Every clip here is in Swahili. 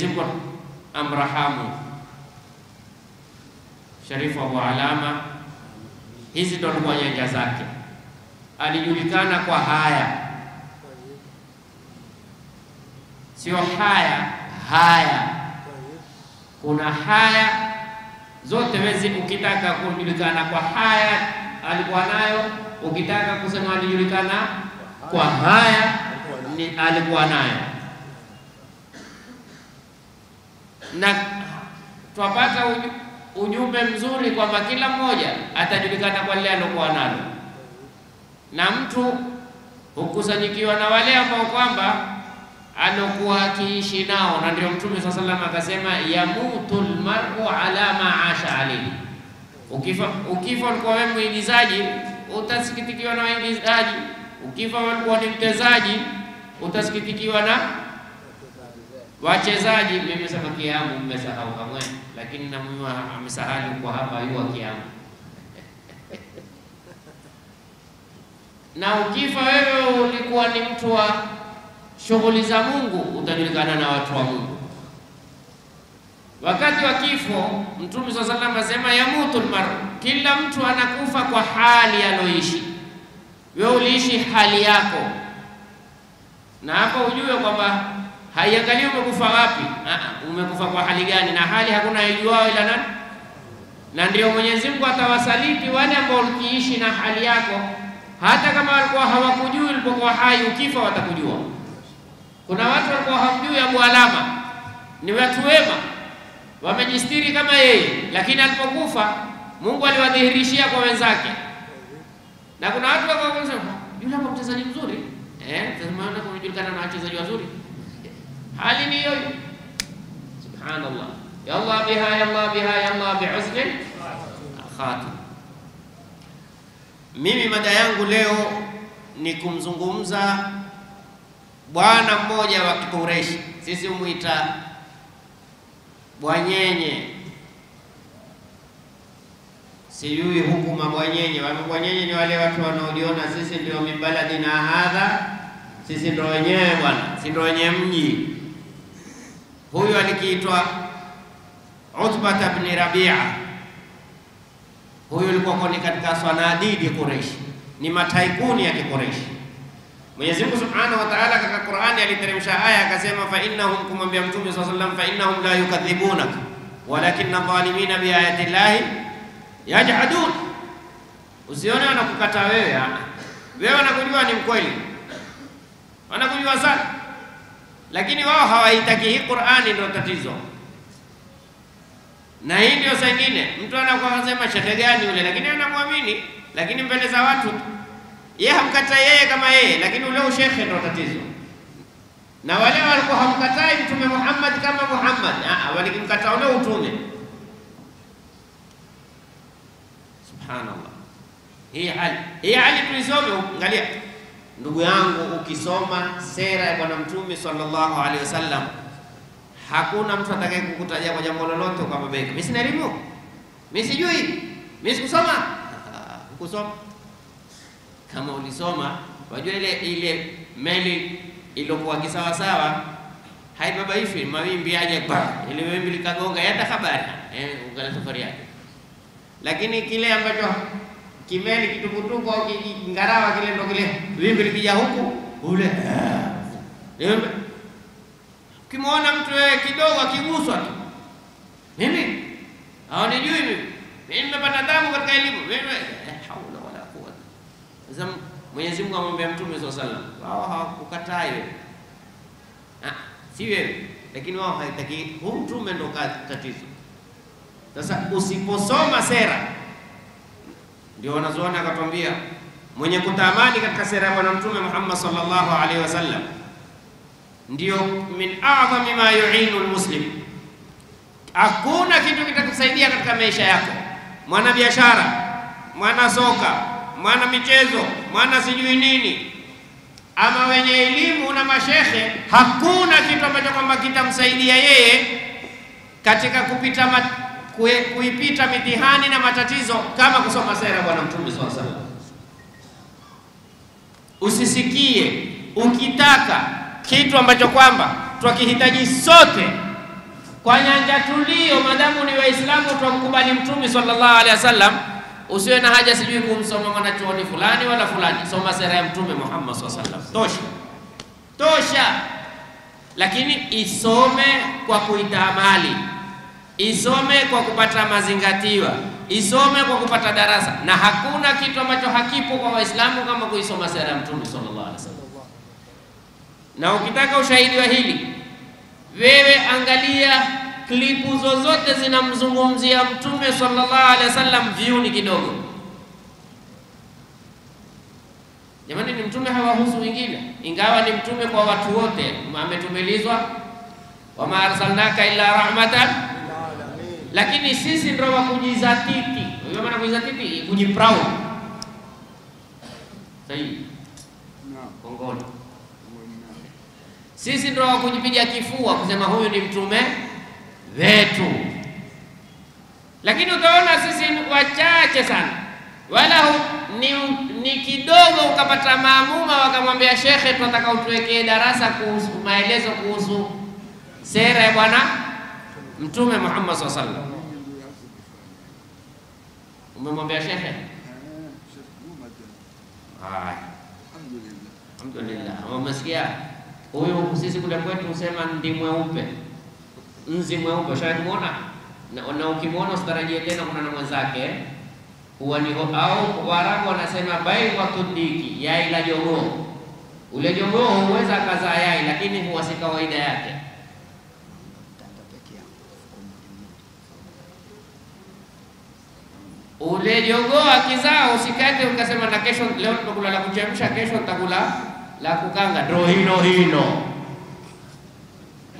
Mwenyezi Mungu amrahamu Sharifu Abu Alama. Hizi ndo kwa nyanja zake, alijulikana kwa haya, sio haya. Kuna haya zote wezi, ukitaka kujulikana kwa haya alikuwa nayo, ukitaka kusema alijulikana kwa haya ni alikuwa nayo. Na twapata ujumbe mzuri kwamba kila mmoja atajulikana kwa lile alokuwa nalo, na mtu hukusanyikiwa na wale ambao kwamba alokuwa akiishi nao. Na ndio Mtume sallallahu alaihi wasallam akasema, yamutul mar'u ala ma asha alayhi. Ukifa ulikuwa wewe mwigizaji, utasikitikiwa na waigizaji. Ukifa ulikuwa ni mtezaji, utasikitikiwa na wachezaji. Mimi sema kiamu mmesahau kamwe, lakini na mimi amesahau kwa hapa yuwa kiamu. Na ukifa wewe ulikuwa ni mtu wa shughuli za Mungu, utajulikana na watu wa Mungu. Wakati wa kifo Mtume sallallahu alaihi wasallam asema yamutul mar'u, kila mtu anakufa kwa hali aloishi. Wewe uliishi hali yako, na hapo ujue kwamba haiangalii umekufa wapi, umekufa kwa hali gani, na hali hakuna ijuao ila nani. Na ndio Mwenyezi Mungu atawasaliti wale ambao ukiishi na hali yako, hata kama walikuwa hawakujui ulipokuwa hai, ukifa watakujua. Kuna watu walikuwa hawajui Abu Alama, ni watu wema, wamejistiri kama yeye, lakini alipokufa Mungu aliwadhihirishia kwa wenzake. Na kuna watu wakaanza yule hapo mchezaji mzuri, maana kujulikana na wachezaji wazuri, hali ni hiyo. Subhanallah, ya Allah biha, ya Allah biha, ya Allah bi'uzni khatim. Mimi mada yangu leo ni kumzungumza bwana mmoja wa Kikureishi, sisi umuita Bwanyenye. Sijui huku mabwanyenye, mabwanyenye ni wale watu wanaojiona sisi ndio mibaladi na hadha, sisi ndio wenyewe bwana, sisi ndio wenye mji. Huyu alikiitwa Utba ibn Rabi'a. Huyu alikuwa ni katika sanadidi Quraysh, ni mataikuni ya Quraysh. Mwenyezi Mungu Subhanahu wa Ta'ala katika Qur'ani aliteremsha aya akasema, fa innahum, kumwambia Mtume sallallahu alaihi wasallam, fa innahum la yukadhibunak walakinna dhalimina bi ayati llahi yajhadun. Usione wanakukata wewe, wewe wanakujua ni mkweli, wanakujua sana, lakini wao hawaitaki hii Qur'ani, ndio tatizo. Na hii ndio saa nyingine mtu anakuwa anasema shekhe gani yule, lakini anamwamini, lakini mbele za watu yeye hamkatai yeye kama yeye, lakini ule ushekhe ndio tatizo. Na wale walikuwa hamkatai Mtume Muhammad kama Muhammad, walikimkataa ule utume. Subhanallah, hii hali tuisome. Angalia ndugu yangu, ukisoma sera ya bwana Mtume sallallahu alaihi wasallam, hakuna mtu atakaye kukutajia kwa jambo lolote kwa babeka. Mimi sina elimu, mimi sijui, mimi sikusoma. Ukusoma? Kama ulisoma, wajua ile meli iliyokuwa kisawa sawa haibabaishi mawimbi aje kwa ile wimbi likagonga hata habari ungala safari yake. Lakini kile ambacho kimeli kitukutuku au ngarawa kile ndo kile wimbi likija huku ule ukimwona mtu wewe kidogo akiguswa tu, mimi haonijui, mimi nimepata damu katika elimu, mimi haula wala quwwata. Sasa Mwenyezi Mungu amwambia Mtume sallallahu alaihi wasallam, wao hawakukataa wewe, si wewe, lakini wao haitaki huu mtume ndo tatizo. Sasa usiposoma sera, ndio wanazoona akatwambia mwenye kutamani katika sera ya bwana Mtume Muhammad sallallahu alaihi wasallam ndio min a'zami ma yu'inu almuslim. Hakuna kitu kitakusaidia katika maisha yako, mwana biashara, mwana soka, mwana michezo, mwana sijui nini, ama wenye elimu na mashehe, hakuna kitu ambacho kwamba kitamsaidia yeye katika kuipita mitihani na matatizo kama kusoma sera bwana Mtume sallallahu alaihi wasallam. Usisikie ukitaka kitu ambacho kwamba twakihitaji sote kwa nyanja tulio, madamu ni Waislamu tumkubali Mtume sallallahu alaihi wasallam, usiwe na haja sijui kumsoma mwanachuoni fulani wala fulani. Soma sera ya Mtume Muhammad sallallahu alaihi wasallam, tosha. Lakini isome kwa kuitamali, isome kwa kupata mazingatiwa, isome kwa kupata darasa, na hakuna kitu ambacho hakipo kwa Waislamu kama kuisoma sera ya Mtume sallallahu alaihi wasallam. Na ukitaka ushahidi wa hili, wewe angalia klipu zozote zinamzungumzia Mtume sallallahu alaihi wasallam, viuni kidogo. Jamani, ni Mtume hawahusu wengine, ingawa ni Mtume kwa watu wote, ametumilizwa wama arsalnaka illa rahmatan, lakini sisi ndio wa kujizatiti. Wewe maana kujizatiti, kujiproud. Sahihi? Kongoni. Sisi ndio wa kujipiga kifua kusema huyu ni mtume wetu. Lakini utaona sisi wachache sana, wala ni kidogo ukapata maamuma wakamwambia shekhe, tunataka utuwekee darasa kuhusu maelezo kuhusu sera ya bwana Mtume Muhammad sallallahu alaihi wasallam. Umemwambia shekhe? Alhamdulillah. Umesikia? Huyu sisi kule kwetu usema ndi mweupe, nzi mweupe. Ushamuona? Na ukimwona usitarajie tena kuna na mwenzake. Huwa ni au Waarabu wanasema bai wa tudiki, yai la jogoo. Ule jogoo huweza akazaa yai, lakini huwa si kawaida yake. Ule jogoo akizaa usikate ukasema na kesho leo tutakula la kuchemsha, kesho tutakula la kukanga. Ndio hilo.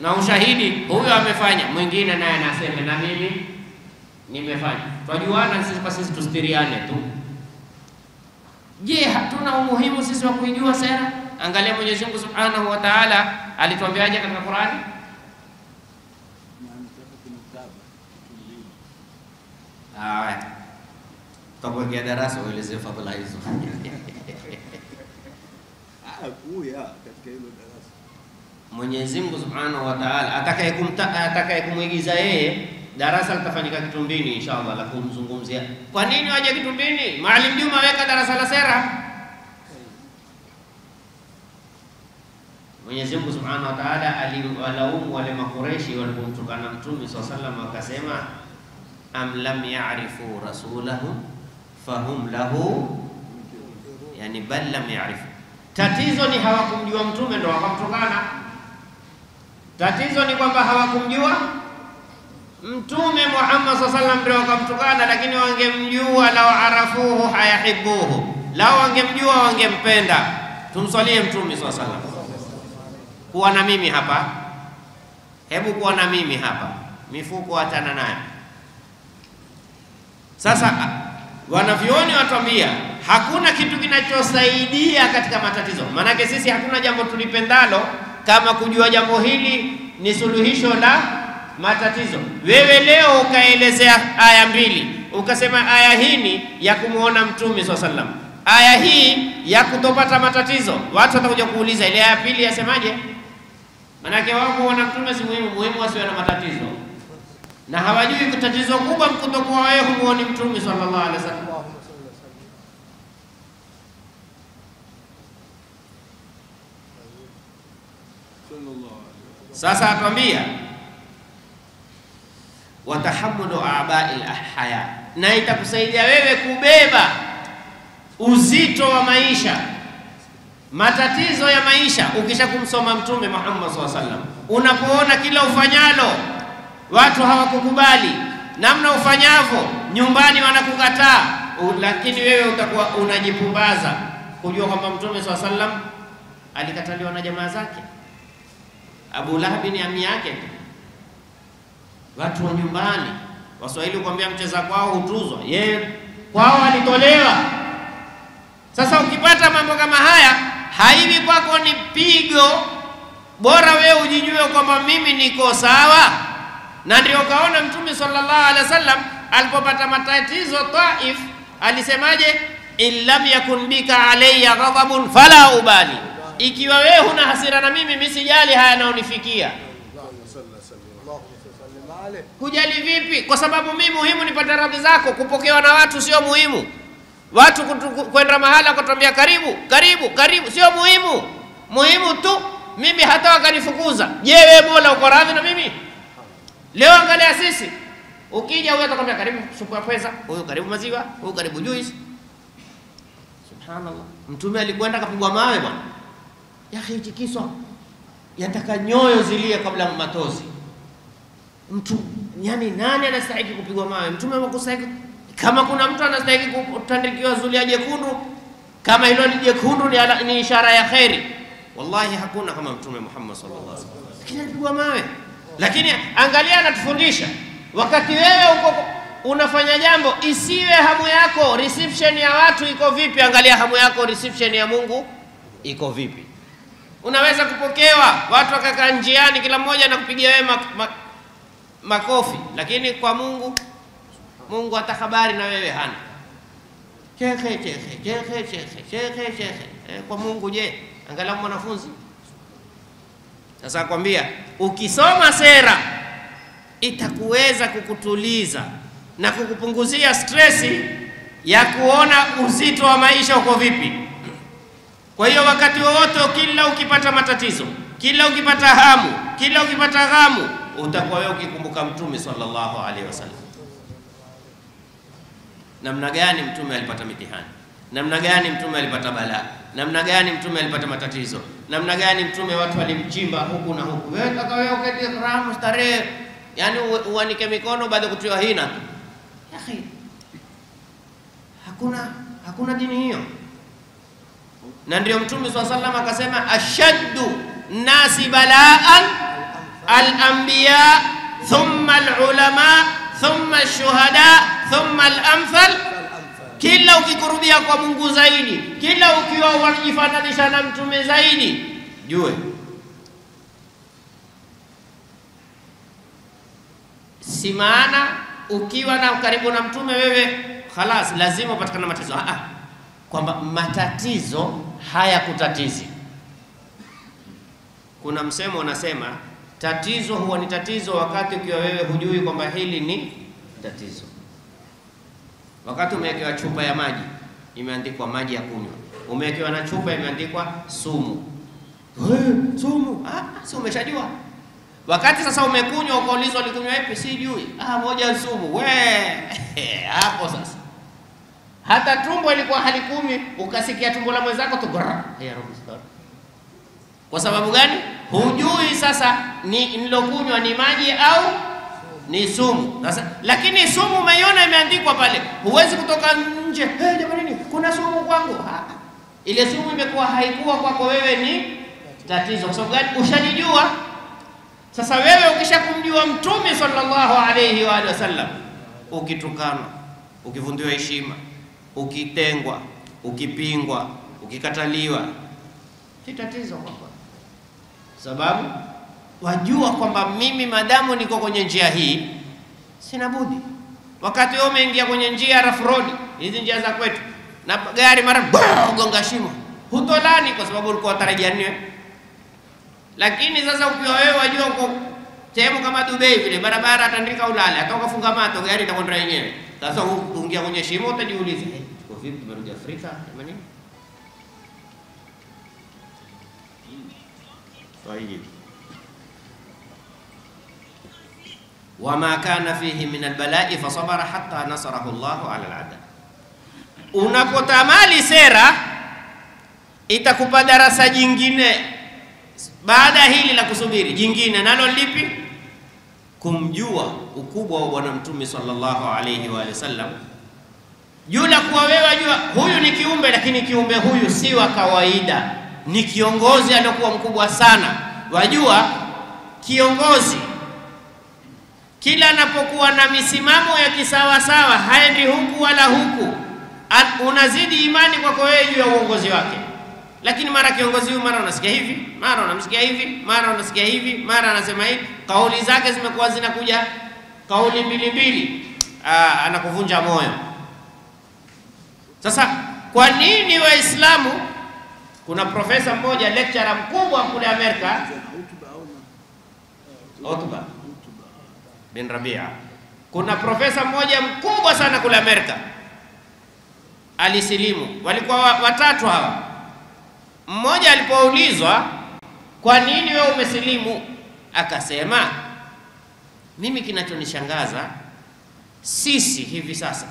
Na ushahidi huyo amefanya, mwingine naye anasema na mimi nimefanya. Tujuana sisi kwa sisi, tustiriane tu. Je, hatuna umuhimu sisi wa kuijua sera? Angalia Mwenyezi Mungu Subhanahu wa Ta'ala alituambiaje katika Qur'ani? Tutakuja darasa ueleze fadhila hizo. Katika hilo darasa Mwenyezi Mungu Subhanahu wa Ta'ala atakayekumuigiza yeye, darasa litafanyika Kitumbini inshallah la kumzungumzia. Kwa nini waje Kitumbini? Maalim Juma weka darasa la sera. Mwenyezi Mungu Subhanahu wa Ta'ala aliwalaumu wale Makureishi walipomtukana Mtume sallallahu alaihi wasallam, akasema am lam ya'rifu rasulahu fahum lahu, yani bal lam ya'rifu. Tatizo ni hawakumjua Mtume ndio wakamtukana. Tatizo ni kwamba hawakumjua Mtume Muhammad sallallahu alaihi wasallam ndio wakamtukana, lakini wangemjua lao arafuhu hayahibuhu, lao wangemjua wangempenda. Tumswalie Mtume sallallahu alaihi wasallam. Kuwa na mimi hapa, hebu kuwa na mimi hapa, mifuko achana nayo. Sasa wanavyoni watuambia hakuna kitu kinachosaidia katika matatizo. Maanake sisi hakuna jambo tulipendalo kama kujua jambo hili ni suluhisho la matatizo. Wewe leo ukaelezea aya mbili, ukasema aya hii ni ya kumuona Mtume sallallahu alaihi wasallam, aya hii ya kutopata matatizo, watu watakuja kuuliza ile aya pili yasemaje? Maanake wao kuona Mtume si muhimu wasiwe na matatizo, na hawajui tatizo kubwa mkutokuwa wewe humuoni Mtume sallallahu alaihi wasallam. Sasa atuambia watahammulu a'ba'il ahya, na itakusaidia wewe kubeba uzito wa maisha, matatizo ya maisha ukisha kumsoma Mtume Muhammad sallallahu alaihi wasallam. Unapoona kila ufanyalo watu hawakukubali, namna ufanyavyo nyumbani wanakukataa, lakini wewe utakuwa unajipumbaza kujua kwamba Mtume sallallahu alaihi wasallam alikataliwa na jamaa zake. Abu Lahab ni ami yake. Watu wa nyumbani, Waswahili kuambia mcheza kwao hutuzwa, yeye kwao alitolewa. Sasa ukipata mambo kama haya, haivi kwako ni pigo, bora wewe ujijue kwamba mimi niko sawa. Na ndio kaona Mtume sallallahu alaihi wasallam alipopata matatizo Taif alisemaje? Illam yakun bika alayya ghadabun fala ubali, ikiwa wewe huna hasira na mimi sijali haya naonifikia. Hujali vipi? Kwa sababu mimi muhimu nipate radhi zako. Kupokewa na watu sio muhimu. Watu kwenda mahala kutuambia karibu, karibu, karibu sio muhimu. Muhimu tu mimi hata wakanifukuza. Je, wewe Mola uko radhi na mimi? Leo angalia sisi. Ukija wewe utakwambia karibu supu ya pesa, huyu karibu maziwa, huyu karibu juice. Subhanallah. Mtume alikwenda kapigwa mawe bwana. Yake hichi kiswa yataka nyoyo zilie kabla matozi. Mtu yani nani anastahili kupigwa mawe? Mtume amekustahili. Kama kuna mtu anastahili kutandikiwa zulia jekundu, kama hilo ni jekundu ni ishara ya khairi, wallahi hakuna kama Mtume Muhammad sallallahu alaihi wasallam. Lakini alipigwa mawe. Lakini angalia anatufundisha, wakati wewe uko unafanya jambo, isiwe hamu yako reception ya watu iko vipi, angalia hamu yako reception ya Mungu iko vipi. Unaweza kupokewa watu wakakaa njiani kila mmoja na kupigia wewe makofi, lakini kwa Mungu hata habari na wewe hana. Chekhe. Kwa Mungu je, angalau mwanafunzi. Sasa nakwambia ukisoma sera itakuweza kukutuliza na kukupunguzia stresi ya kuona uzito wa maisha uko vipi. Kwa hiyo wakati wowote, kila ukipata matatizo, kila ukipata hamu, kila ukipata ghamu, utakuwa wewe ukikumbuka Mtume sallallahu alaihi wasallam. Namna gani Mtume alipata mitihani, namna gani Mtume alipata balaa, namna gani Mtume alipata matatizo, namna gani Mtume watu walimchimba huku na huku. Wewe kaka wewe uketi raha starehe, yani uanike mikono baada ya kutiwa hina. Akhi, hakuna dini hiyo. Na ndio Mtume sallallahu alaihi wasallam akasema ashaddu nasi balaan al-anbiya thumma al-ulama thumma ash-shuhada thumma al-amthal. Kila ukikurubia kwa Mungu zaidi, kila ukiwa unajifananisha na Mtume zaidi, jue si maana ukiwa na karibu na Mtume wewe khalas lazima upatikane matatizo. Kwamba matatizo haya kutatizi. Kuna msemo unasema tatizo huwa ni tatizo wakati ukiwa wewe hujui kwamba hili ni tatizo. Wakati umewekewa chupa ya maji imeandikwa maji ya kunywa, umewekewa na chupa imeandikwa sumu. Sumu. Si umeshajua. Wakati sasa umekunywa ukaulizwa ulikunywa ipi, sijui. Moja sumu. Hapo sasa. Hata tumbo ilikuwa hali 10, ukasikia tumbo la mwenzako tu ya Rabbi star. Kwa sababu gani? Hujui sasa nilokunywa ni maji au ni sumu. Sasa lakini sumu umeiona imeandikwa pale. Huwezi kutoka nje, jamani kuna sumu kwangu. Ile sumu imekuwa haikuwa kwako wewe ni tatizo. Kwa sababu gani? Ushajijua. Sasa wewe ukishakumjua Mtume sallallahu alayhi wa sallam, ukitukana, ukivundiwa heshima, ukitengwa, ukipingwa, ukikataliwa, si tatizo kwako. Sababu wajua kwamba mimi madamu niko kwenye njia hii sina budi. Wakati wewe umeingia kwenye njia rough road, hizi njia za kwetu, na gari mara gonga shimo, hutolani kwa sababu ulikuwa tarajia nini. Lakini sasa ukiwa wewe wajua uko sehemu kama Dubai vile, barabara atandika ulale, atoka funga mato, gari itakwenda yenyewe. Sasa ukiingia kwenye shimo utajiuliza, kwa vipi tumerudi Afrika jamani? Tayeb. Wama kana fihi min albala'i fasabara hatta nasarahu Allahu ala al'ada. Unapotamali sera itakupa darasa jingine baada hili la kusubiri, jingine nalo lipi? Kumjua ukubwa wa Bwana Mtume sallallahu alayhi wa sallam. Jula kuwa wewe wajua huyu ni kiumbe, lakini kiumbe huyu si wa kawaida, ni kiongozi aliyokuwa mkubwa sana. Wajua kiongozi kila anapokuwa na misimamo ya kisawa sawa, haendi huku wala huku, unazidi imani kwako wewe juu ya uongozi wake. Lakini mara kiongozi huyu mara unasikia hivi, mara unamsikia hivi, mara unasikia hivi, mara anasema hivi, kauli zake zimekuwa zinakuja kauli mbili, anakuvunja moyo. Sasa kwa nini Waislamu, kuna profesa mmoja lecturer mkubwa kule Amerika, bin Rabia. Kuna profesa mmoja mkubwa sana kule Amerika alisilimu, walikuwa watatu hawa. Mmoja alipoulizwa kwa nini wewe umesilimu, akasema mimi kinachonishangaza, sisi hivi sasa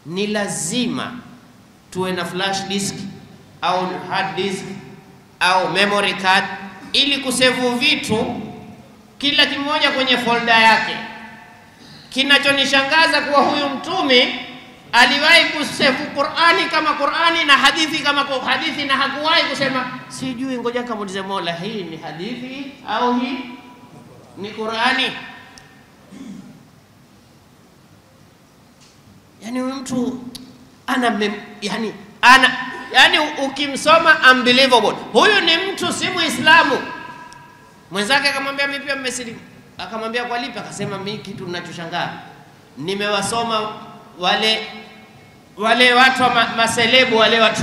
ni lazima tuwe na flash disk au hard disk au memory card ili kusevu vitu kila kimoja kwenye folder yake. Kinachonishangaza kuwa huyu mtume aliwahi kusevu Qur'ani kama Qur'ani na hadithi kama hadithi, na hakuwahi kusema sijui, ngoja nikamuulize Mola, hii ni hadithi au hii ni Qur'ani. Yani mtu yani ukimsoma unbelievable. Huyu ni mtu si Muislamu. Mwenzake akamwambia mimi pia mmesilimu. Akamwambia kwa lipi? Akasema mimi kitu ninachoshangaa, nimewasoma wale watu wa maselebu, wale watu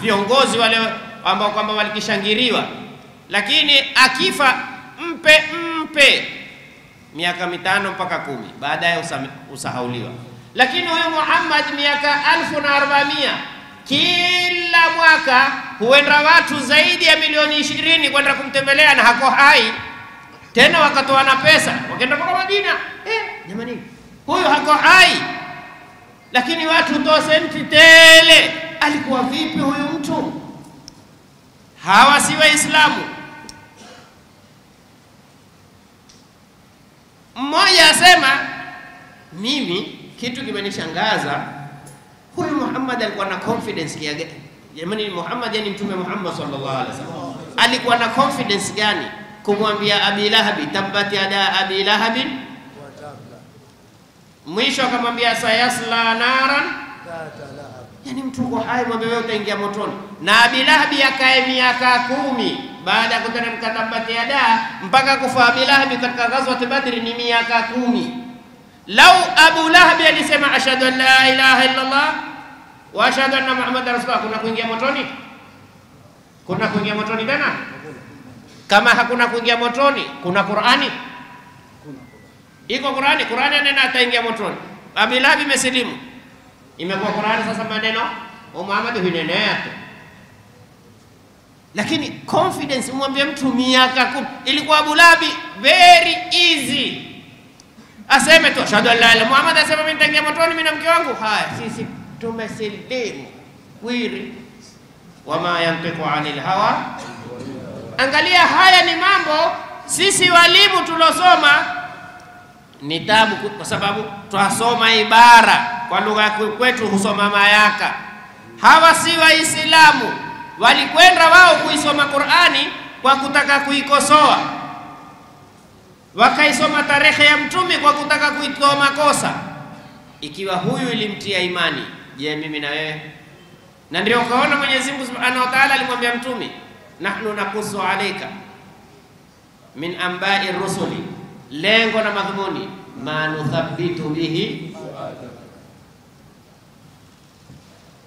viongozi wale ambao kwamba walikishangiriwa, lakini akifa mpe miaka 5 mpaka 10, baadaye usahauliwa. Lakini huyu Muhammad miaka 1400, kila mwaka huenda watu zaidi ya milioni 20 kwenda kumtembelea na hako hai. Tena wakatoa na pesa wakaenda mpaka Madina. Jamani, huyu hako hai, lakini watu toa senti tele. Alikuwa vipi huyu mtu? Hawa si Waislamu. Mmoja asema mimi kitu kimenishangaza, huyu Muhammad alikuwa na confidence kiasi. Jamani, Muhammad yani mtume Muhammad sallallahu alaihi wasallam alikuwa na confidence gani kumwambia Abi Lahab, tabbat yada Abi Lahab, mwisho akamwambia sayasla naran. Yani mtu kwa hai mwambie wewe utaingia motoni. Na Abi Lahab akae miaka 10 baada ya kuteremka tabbat yada mpaka kufa Abi Lahab katika ghazwat Badr ni miaka 10. Lau Abu Lahab alisema ashhadu an la ilaha illa Allah wa ashhadu anna Muhammadar rasulullah, kuna kuingia motoni? Kuna kuingia motoni tena? Kama hakuna kuingia motoni, kuna Qur'ani? Iko Qur'ani. Qur'ani nena ataingia motoni. Abu Lahab imesilimu, imekuwa Qur'ani sasa maneno Muhammad hunenea tu. Lakini confidence umwambie mtu miaka 10, ilikuwa Abu Lahab very easy. Aseme tu ashhadu an la ilaha illa Muhammad, aseme mimi nitaingia motoni mimi na mke wangu. Haya, sisi tumesilimu kweli. Wama yantiqu anil hawa. Angalia, haya ni mambo sisi walimu tulosoma ni tabu, kwa sababu twasoma ibara kwa lugha kwetu, husoma mayaka. Hawa si Waislamu, walikwenda wao kuisoma Qur'ani kwa kutaka kuikosoa, wakaisoma tarehe ya mtume kwa kutaka kuitoa makosa. Ikiwa huyu ilimtia imani, je, mimi na wewe? Na ndio ukaona Mwenyezi Mungu Subhanahu wa Ta'ala alimwambia mtume, nahnu nakusu alayka min amba'i rusuli, lengo na madhumuni ma nuthabbitu bihi,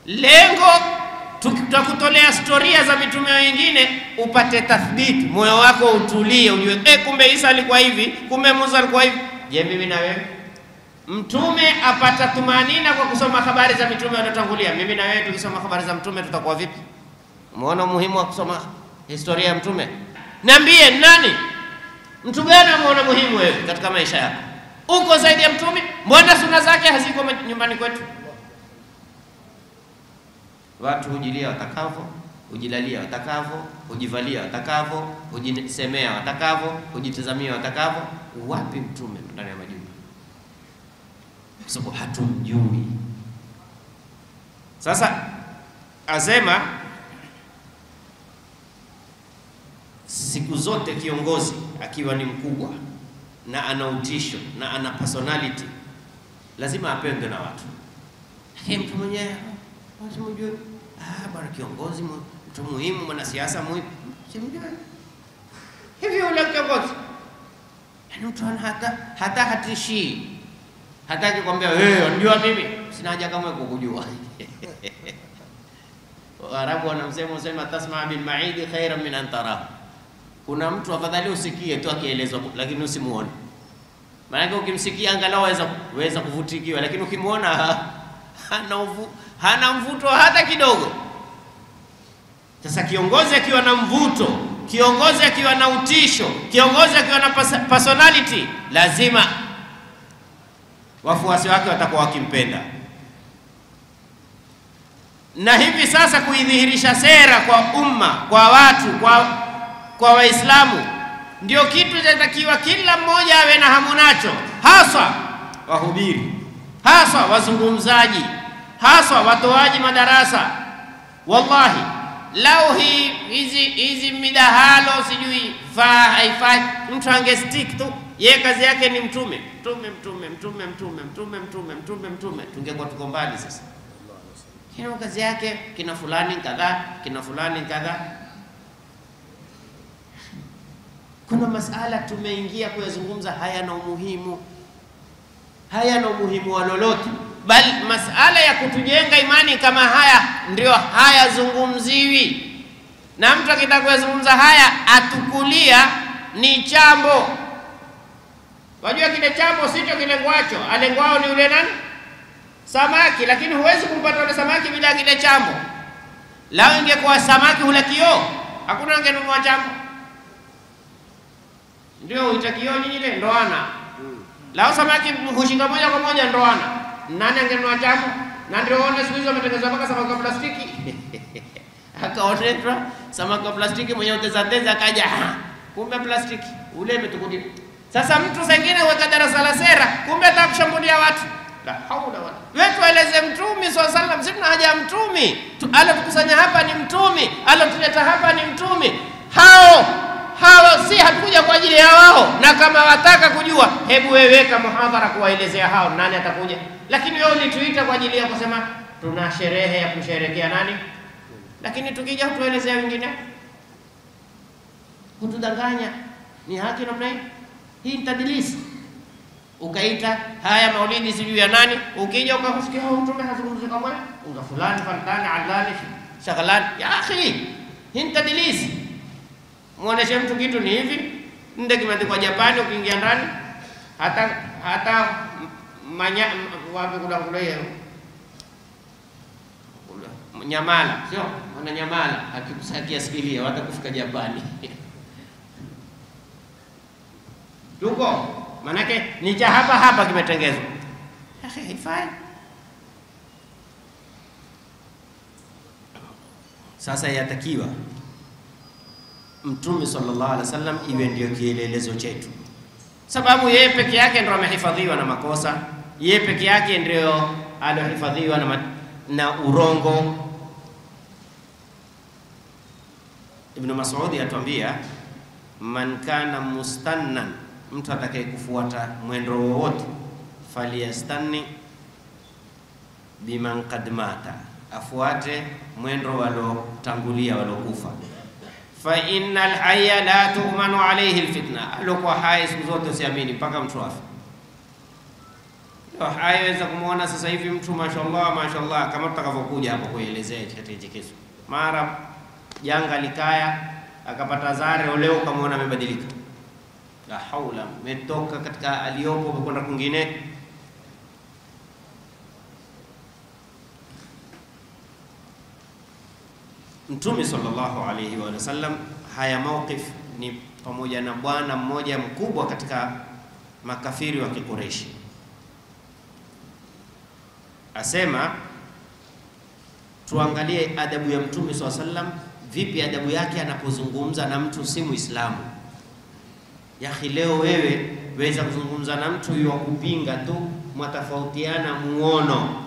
lengo tutakutolea historia za mitume wengine upate tathbiti, moyo wako utulie, ujue kumbe Isa alikuwa hivi, kumbe Musa alikuwa hivi. Je, mimi na wewe? Mtume apata tumanina kwa kusoma habari za mitume waliotangulia. Mimi na wewe tukisoma habari za mtume tutakuwa vipi? Umeona umuhimu wa kusoma historia ya mtume? Niambie, nani mtu gani umeona muhimu wewe katika maisha yako uko zaidi ya mtume? Mbona sunna zake haziko nyumbani kwetu? Watu hujilia watakavyo, hujilalia watakavyo, hujivalia watakavyo, hujisemea watakavyo, hujitazamia watakavyo. Wapi mtume ndani ya majumba? Kwa sababu hatumjui. Sasa asema siku zote kiongozi akiwa ni mkubwa na ana utisho na ana personality lazima apendwe na watu. Mtu mwenyewe watu mjue, bwana kiongozi mtu muhimu, mwanasiasa muhimu, simjue hivi ule kiongozi. Yaani mtu hata hatishi, hataki kwambia wewe unajua mimi sina haja kama kukujua. Waarabu wanasema tasma bil ma'idi khairan min an tarahu. Kuna mtu afadhali usikie tu akielezwa lakini usimuone. Maana ukimsikia angalau waweza kuvutikiwa, lakini ukimwona hana mvuto hata kidogo. Sasa kiongozi akiwa na mvuto, kiongozi akiwa na utisho, kiongozi akiwa na personality, lazima wafuasi wake watakuwa wakimpenda. Na hivi sasa kuidhihirisha sera kwa umma, kwa watu, kwa Waislamu, ndio kitu kinatakiwa kila mmoja awe na hamu nacho, hasa wahubiri, hasa wazungumzaji, hasa watoaji madarasa. Wallahi lau hizi midahalo sijui haifai, mtu angestick tu yeye kazi yake ni mtume, tungekuwa tuko mbali sasa. Kila kazi yake kina fulani kadhaa, kina fulani kadhaa. Kuna masala tumeingia kuyazungumza hayana umuhimu, hayana umuhimu wa lolote, bali masala ya kutujenga imani kama haya ndio hayazungumziwi. Na mtu akitaka kuyazungumza haya atukulia ni chambo. Wajua kile chambo sicho kilengwacho, alengwao ni ule nani? Samaki, lakini huwezi kumpata ule samaki bila kile chambo. Lao ingekuwa samaki hula kioo, hakuna angenunua chambo. Ndio uitakio nyinyi ile ndoana. Lao samaki hushika moja kwa moja ndoana. Nani angenunua chambo? Na ndio waone siku hizo wametengeneza mpaka samaki wa plastiki. Akaonetwa samaki wa plastiki mwenye uteza akaja, kumbe plastiki ule imetukudia. Sasa mtu zingine weka darasa la sera, kumbe atakushambulia watu. La haula wala. Wewe tueleze Mtume sallallahu alaihi wasallam, sisi tuna haja ya Mtume. Alotukusanya hapa ni Mtume, alotuleta hapa ni Mtume. Hao si hatukuja kwa ajili ya wao, na kama wataka kujua, hebu wewe weka muhadhara kuwaelezea hao, nani atakuja? Lakini wewe ulituita kwa ajili ya kusema tuna sherehe ya kusherehekea nani? Lakini tukija kutuelezea wengine, kutudanganya ni haki namna hii? Hii tadlisi. Ukaita haya maulidi sijui ya nani, ukija ukakusikia Mtume hazungumzi kama unga fulani fulani alani shaghalani. Ya akhi, hii tadlisi. Muoneshe mtu kitu ni hivi, ndio kimeandikwa Japani, ukiingia ndani hata wapi kule Nyamala, sio? Mwana Nyamala akikusakia sikilia watakufika Japani. Tuko manake ni cha hapa kimetengezwa. Haifai. Sasa yatakiwa Mtume sallallahu alaihi wasallam iwe ndio kielelezo chetu, sababu yeye peke yake ndio amehifadhiwa na makosa, yeye peke yake ndio alihifadhiwa na urongo. Ibn Mas'ud atuambia, man kana mustannan, mtu atakayekufuata mwendo wowote, faliyastanni biman qad mata, afuate mwendo walotangulia walokufa. Fa innal hayya la tu'manu alayhi alfitna, alikuwa hai siku zote usiamini mpaka mtu afe. Ndio haiweza kumuona sasa hivi mtu mashallah kama tutakavyokuja hapo kuelezea katika kesi. Mara janga likaya akapata zare, leo kamaona amebadilika. La haula, umetoka katika aliyopo kwenda kwingine. Mtume sallallahu alayhi wa sallam, haya mawqif ni pamoja na bwana mmoja mkubwa katika makafiri wa Quraysh. Asema tuangalie adabu ya Mtume sallallahu alayhi wa sallam, vipi adabu yake anapozungumza na mtu si Muislamu. Yaani leo wewe waweza kuzungumza na mtu yeye kupinga tu, mtafautiana muono.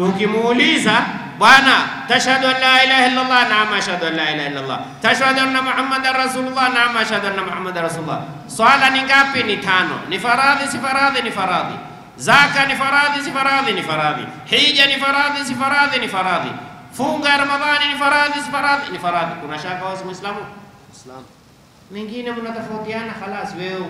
Ukimuuliza, bwana tashhadu an la ilaha illa Allah, naam ashhadu an la ilaha illa Allah. Tashhadu anna Muhammadar Rasulullah, naam ashhadu anna Muhammadar Rasulullah. Swala ni ngapi? Ni 5. Ni faradhi si faradhi? Ni faradhi. Zaka ni faradhi si faradhi? Ni faradhi. Hija ni faradhi si faradhi? Ni faradhi. Funga Ramadhani ni faradhi si faradhi? Ni faradhi. Kuna shaka wao Muislamu? Islam. Mengine mnatofautiana, khalas wewe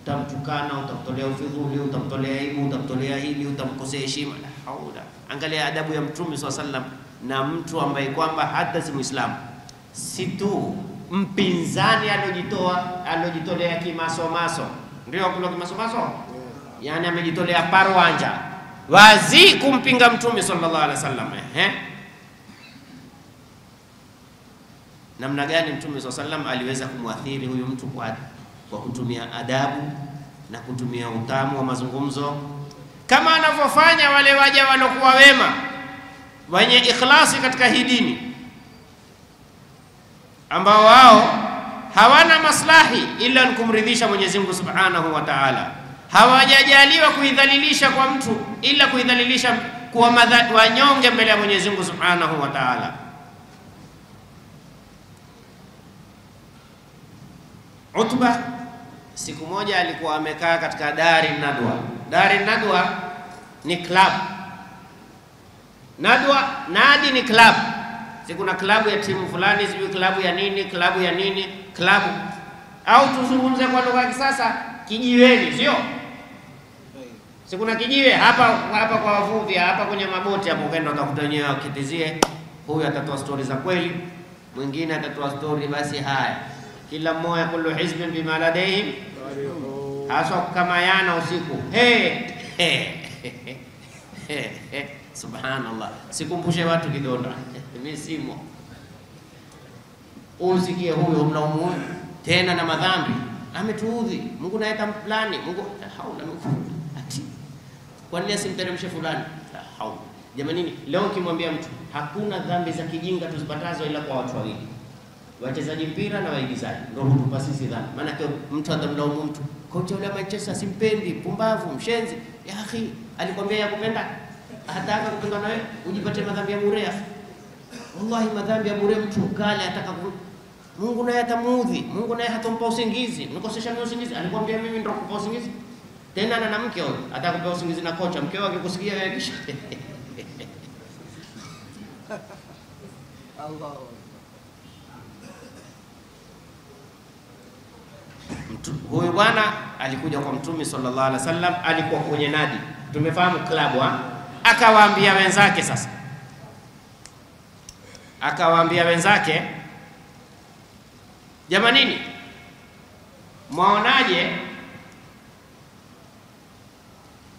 utamtukana, utamtolea ufidhuli, utamtolea aibu, utamtolea hili, utamkosea heshima. La haula. Angalia adabu ya Mtume SAW na mtu ambaye kwamba hata si Muislamu, si tu mpinzani alojitolea kimasomaso, ndio kula kimasomaso, yani amejitolea parwanja wazi kumpinga Mtume sallallahu alaihi wasallam. Namna gani Mtume sallallahu alaihi wasallam aliweza kumwathiri huyu mtu? Kwa kutumia adabu na kutumia utamu wa mazungumzo, kama anavyofanya wale waja walokuwa wema wenye ikhlasi katika hii dini, ambao wao hawana maslahi ila kumridhisha Mwenyezi Mungu Subhanahu wa Ta'ala. Hawajajaliwa kuidhalilisha kwa mtu ila kuidhalilisha kuwa wanyonge mbele ya Mwenyezi Mungu Subhanahu wa Ta'ala. Utba siku moja alikuwa amekaa katika Dari Nadwa. Dari Nadwa ni club. Nadi ni club. Si kuna klabu ya timu fulani, sijui klabu ya nini, klabu. Au tuzungumze kwa lugha ya kisasa, kijiweni, sio? Si kuna kijiwe hapa kwa wavuvi, hapa kwenye maboti hapo, ukaenda utakuta wenyewe wakitizie, huyu atatoa story za kweli, mwingine atatoa story basi haya. Kila mmoja kullu hizbin bima ladayhim, hasa kama yana usiku. Subhanallah, sikumbushe watu kidonda. Mimi simo. Usikie huyo mlaumu tena na madhambi. Ametuudhi. Mungu naeta plani. Mungu haula Mungu. Ati. Kwa nini asimteremshe fulani? Haula. Jamani, leo kimwambia mtu hakuna dhambi za kijinga tuzipatazo ila kwa watu wawili. Wachezaji mpira na waigizaji. Ndio hutupa sisi dhambi. Maana mtu atamlaumu mtu. Kocha yule Manchester simpendi, pumbavu, mshenzi. Ya akhi, alikwambia yakupenda? Hataka kupenda nawe ujipate madhambi ya bure. Wallahi madhambi ya bure mtu kale ataka Mungu naye atamuudhi, Mungu naye hatompa usingizi. Nikosesha mimi usingizi, alikwambia mimi ndio kukupa usingizi. Tena na mke huyo atakupa usingizi na kocha, mkeo akikusikia wewe kisha. Allah. Huyu bwana alikuja kwa Mtume sallallahu alaihi wasallam, alikuwa kwenye nadi. Tumefahamu klabu akawaambia wenzake sasa. Akawaambia wenzake, jamanini, mwaonaje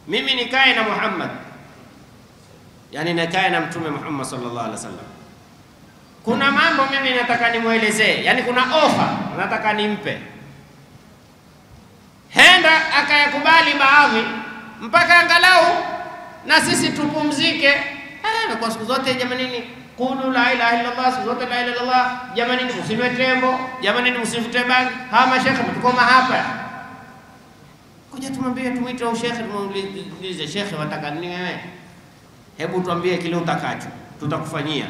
mimi nikae na Muhammad, yani nikae na Mtume Muhammad sallallahu alaihi wasallam. Kuna mambo mimi nataka nimuelezee, yani kuna ofa nataka nimpe. Henda akayakubali baadhi mpaka angalau na sisi tupumzike. Na kwa siku zote jamanini, qulu la ilaha illa Allah, siku zote la ilaha illa Allah. Jamanini, msinywe tembo, jamanini msivute bangi. Hawa mashekhe mtukoma hapa. Kuja tumwambie, tumuite au shekhe, tumuulize shekhe, wataka nini wewe? Hebu tuambie kile utakacho, tutakufanyia.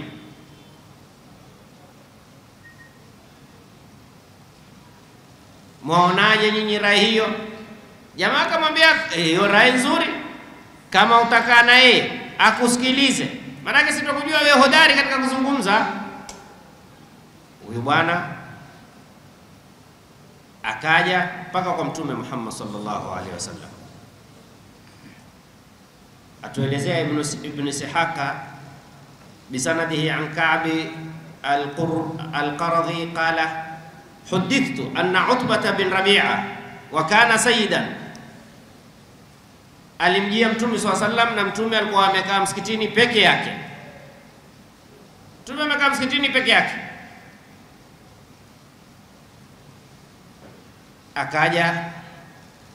Mwaonaje nyinyi rai hiyo? Jamaa akamwambia, hiyo rai nzuri, kama utakaa na yeye akusikilize, maana sitakujua wewe hodari katika kuzungumza. Huyu bwana akaja mpaka kwa Mtume Muhammad sallallahu alaihi wasallam. Atuelezea Ibn Sihaka bisanadihi an Ka'b al-Qaradhi qala hudithtu anna Utbah bin Rabi'a wa kana sayyidan. Alimjia Mtume sallallahu alaihi wasallam na Mtume alikuwa amekaa msikitini peke yake. Mtume amekaa msikitini peke yake. Akaja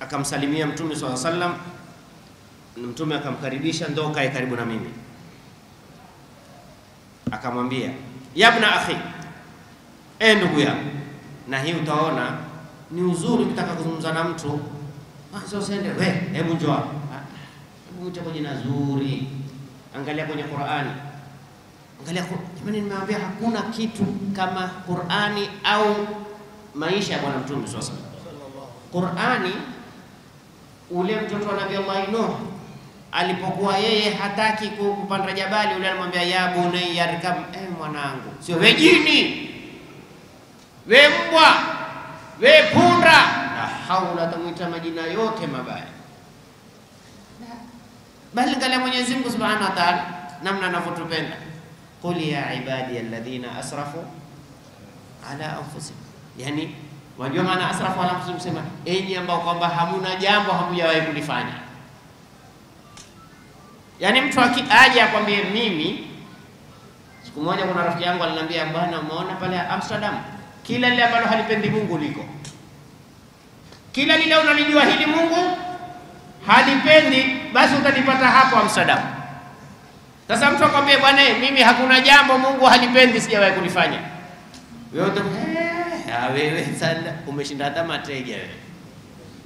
akamsalimia Mtume sallallahu alaihi wasallam, Mtume akamkaribisha, ndo kae karibu na mimi. Akamwambia, ya ibn akhi, ndugu yangu. Na hii utaona ni uzuri ukitaka kuzungumza na mtu, sio sende wewe, hebu njoo. Hebu uje kwa jina zuri. Angalia kwenye Qur'ani. Angalia jamani, nimeambia hakuna kitu kama Qur'ani au maisha ya Bwana Mtume sallallahu alaihi wasallam. Qur'ani, ule mtoto wa Nabii Allah Nuh alipokuwa yeye hataki kupanda jabali, ule alimwambia ya bunayya rkab, mwanangu, sio wewe jini, wewe mbwa, wewe punda, la haula, tamuita majina yote mabaya. Bali angalia Mwenyezi Mungu Subhanahu wa Ta'ala namna anavyotupenda. Qul ya ibadi alladhina asrafu ala anfusihim, yani Wajua maana asrafu ala anfusihim, sema enyi ambao kwamba hamuna jambo hamjawahi kulifanya. Yaani mtu aje akwambie mimi, siku moja kuna rafiki yangu aliniambia, bwana umeona pale Amsterdam kila lile ambalo halipendi Mungu liko. Kila lile unalijua hili Mungu halipendi, basi utalipata hapo Amsterdam. Sasa mtu akwambie bwana mimi hakuna jambo Mungu halipendi sijawahi kulifanya. Wewe sana umeshinda hata mateja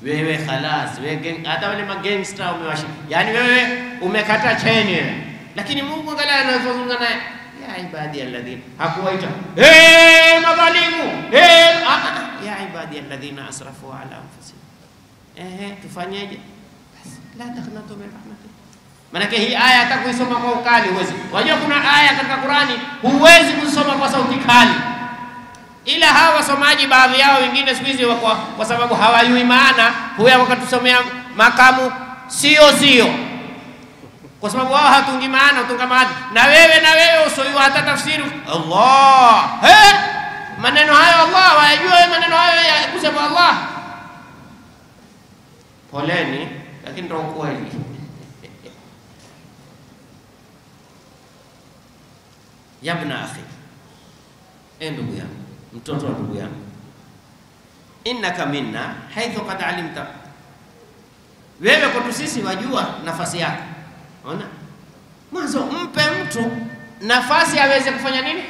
wewe khalas, wewe hata wale magangster umewashi. Yaani wewe umekata cheni wewe. Lakini Mungu angalia anazungumza naye, ya ibadi alladhina, hakuwaita madhalimu, ya ibadi alladhina asrafu ala anfusihim. Tufanyeje? La taqnatu min rahmatillah. Maana hii aya hata kuisoma kwa ukali huwezi. Wajua kuna aya katika Qur'ani huwezi kusoma kwa sauti kali. Ila hawa wasomaji baadhi yao wengine siku hizi kwa sababu hawajui maana huwa wakatusomea makamu sio. Kwa sababu wao hatungi maana, utunga maana. Na wewe usoyua hata tafsiri Allah. Maneno hayo Allah, wajua maneno hayo ya kusema Allah. Poleni, lakini ndio ukweli. Yabna akhi, ndugu yangu, mtoto wa ndugu yangu, innaka minna haithu qad alimta, wewe kwetu sisi wajua nafasi yako. Unaona, mwanzo mpe mtu nafasi aweze kufanya nini,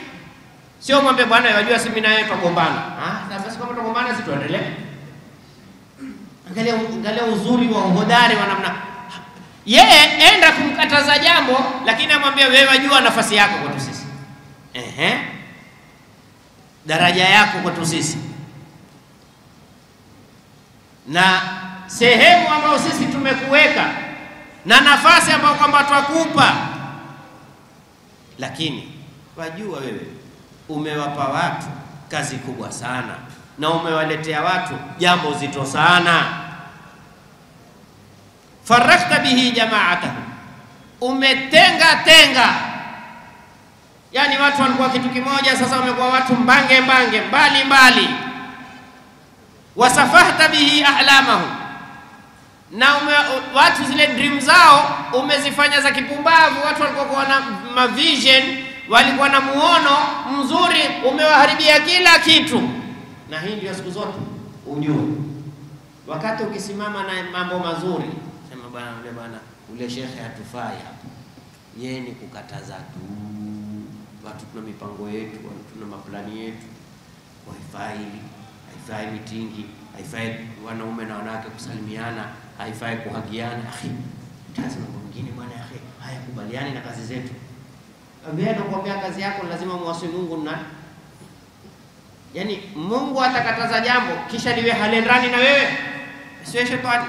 sio mwambie bwana wajua si mimi na wewe tugombana. Sasa kama tugombana si tuendelee. Angalia uzuri wa uhodari wa namna yeye, enda kumkataza jambo lakini amwambia wewe wajua nafasi yako kwetu sisi. Daraja yako kwetu sisi, na sehemu ambayo sisi tumekuweka na nafasi ambayo kwamba twakupa, lakini wajua wewe umewapa watu kazi kubwa sana na umewaletea watu jambo zito sana. Farakta bihi jama'atahu, umetenga. Yani watu walikuwa kitu kimoja, sasa wamekuwa watu mbali. Wasafahta bihi ahlamahu, na watu zile dream zao umezifanya za kipumbavu. Watu walikuwa na vision, walikuwa na muono mzuri, umewaharibia kila kitu. Na hii ndio siku zote ujue, wakati ukisimama na mambo mazuri, sema bwana ule shekhe hatufai hapa, yeye ni kukataza tu. Watu tuna mipango yetu, tuna maplani yetu, haifai mitingi, haifai wanaume na wanawake kusalimiana, haifai kuhagiana. Tazama mambo mengine bwana hayakubaliani na kazi zetu. Wewe unakwambia kazi yako lazima muasi Mungu na yani Mungu atakataza jambo kisha liwe halendani na wewe, sio shetani.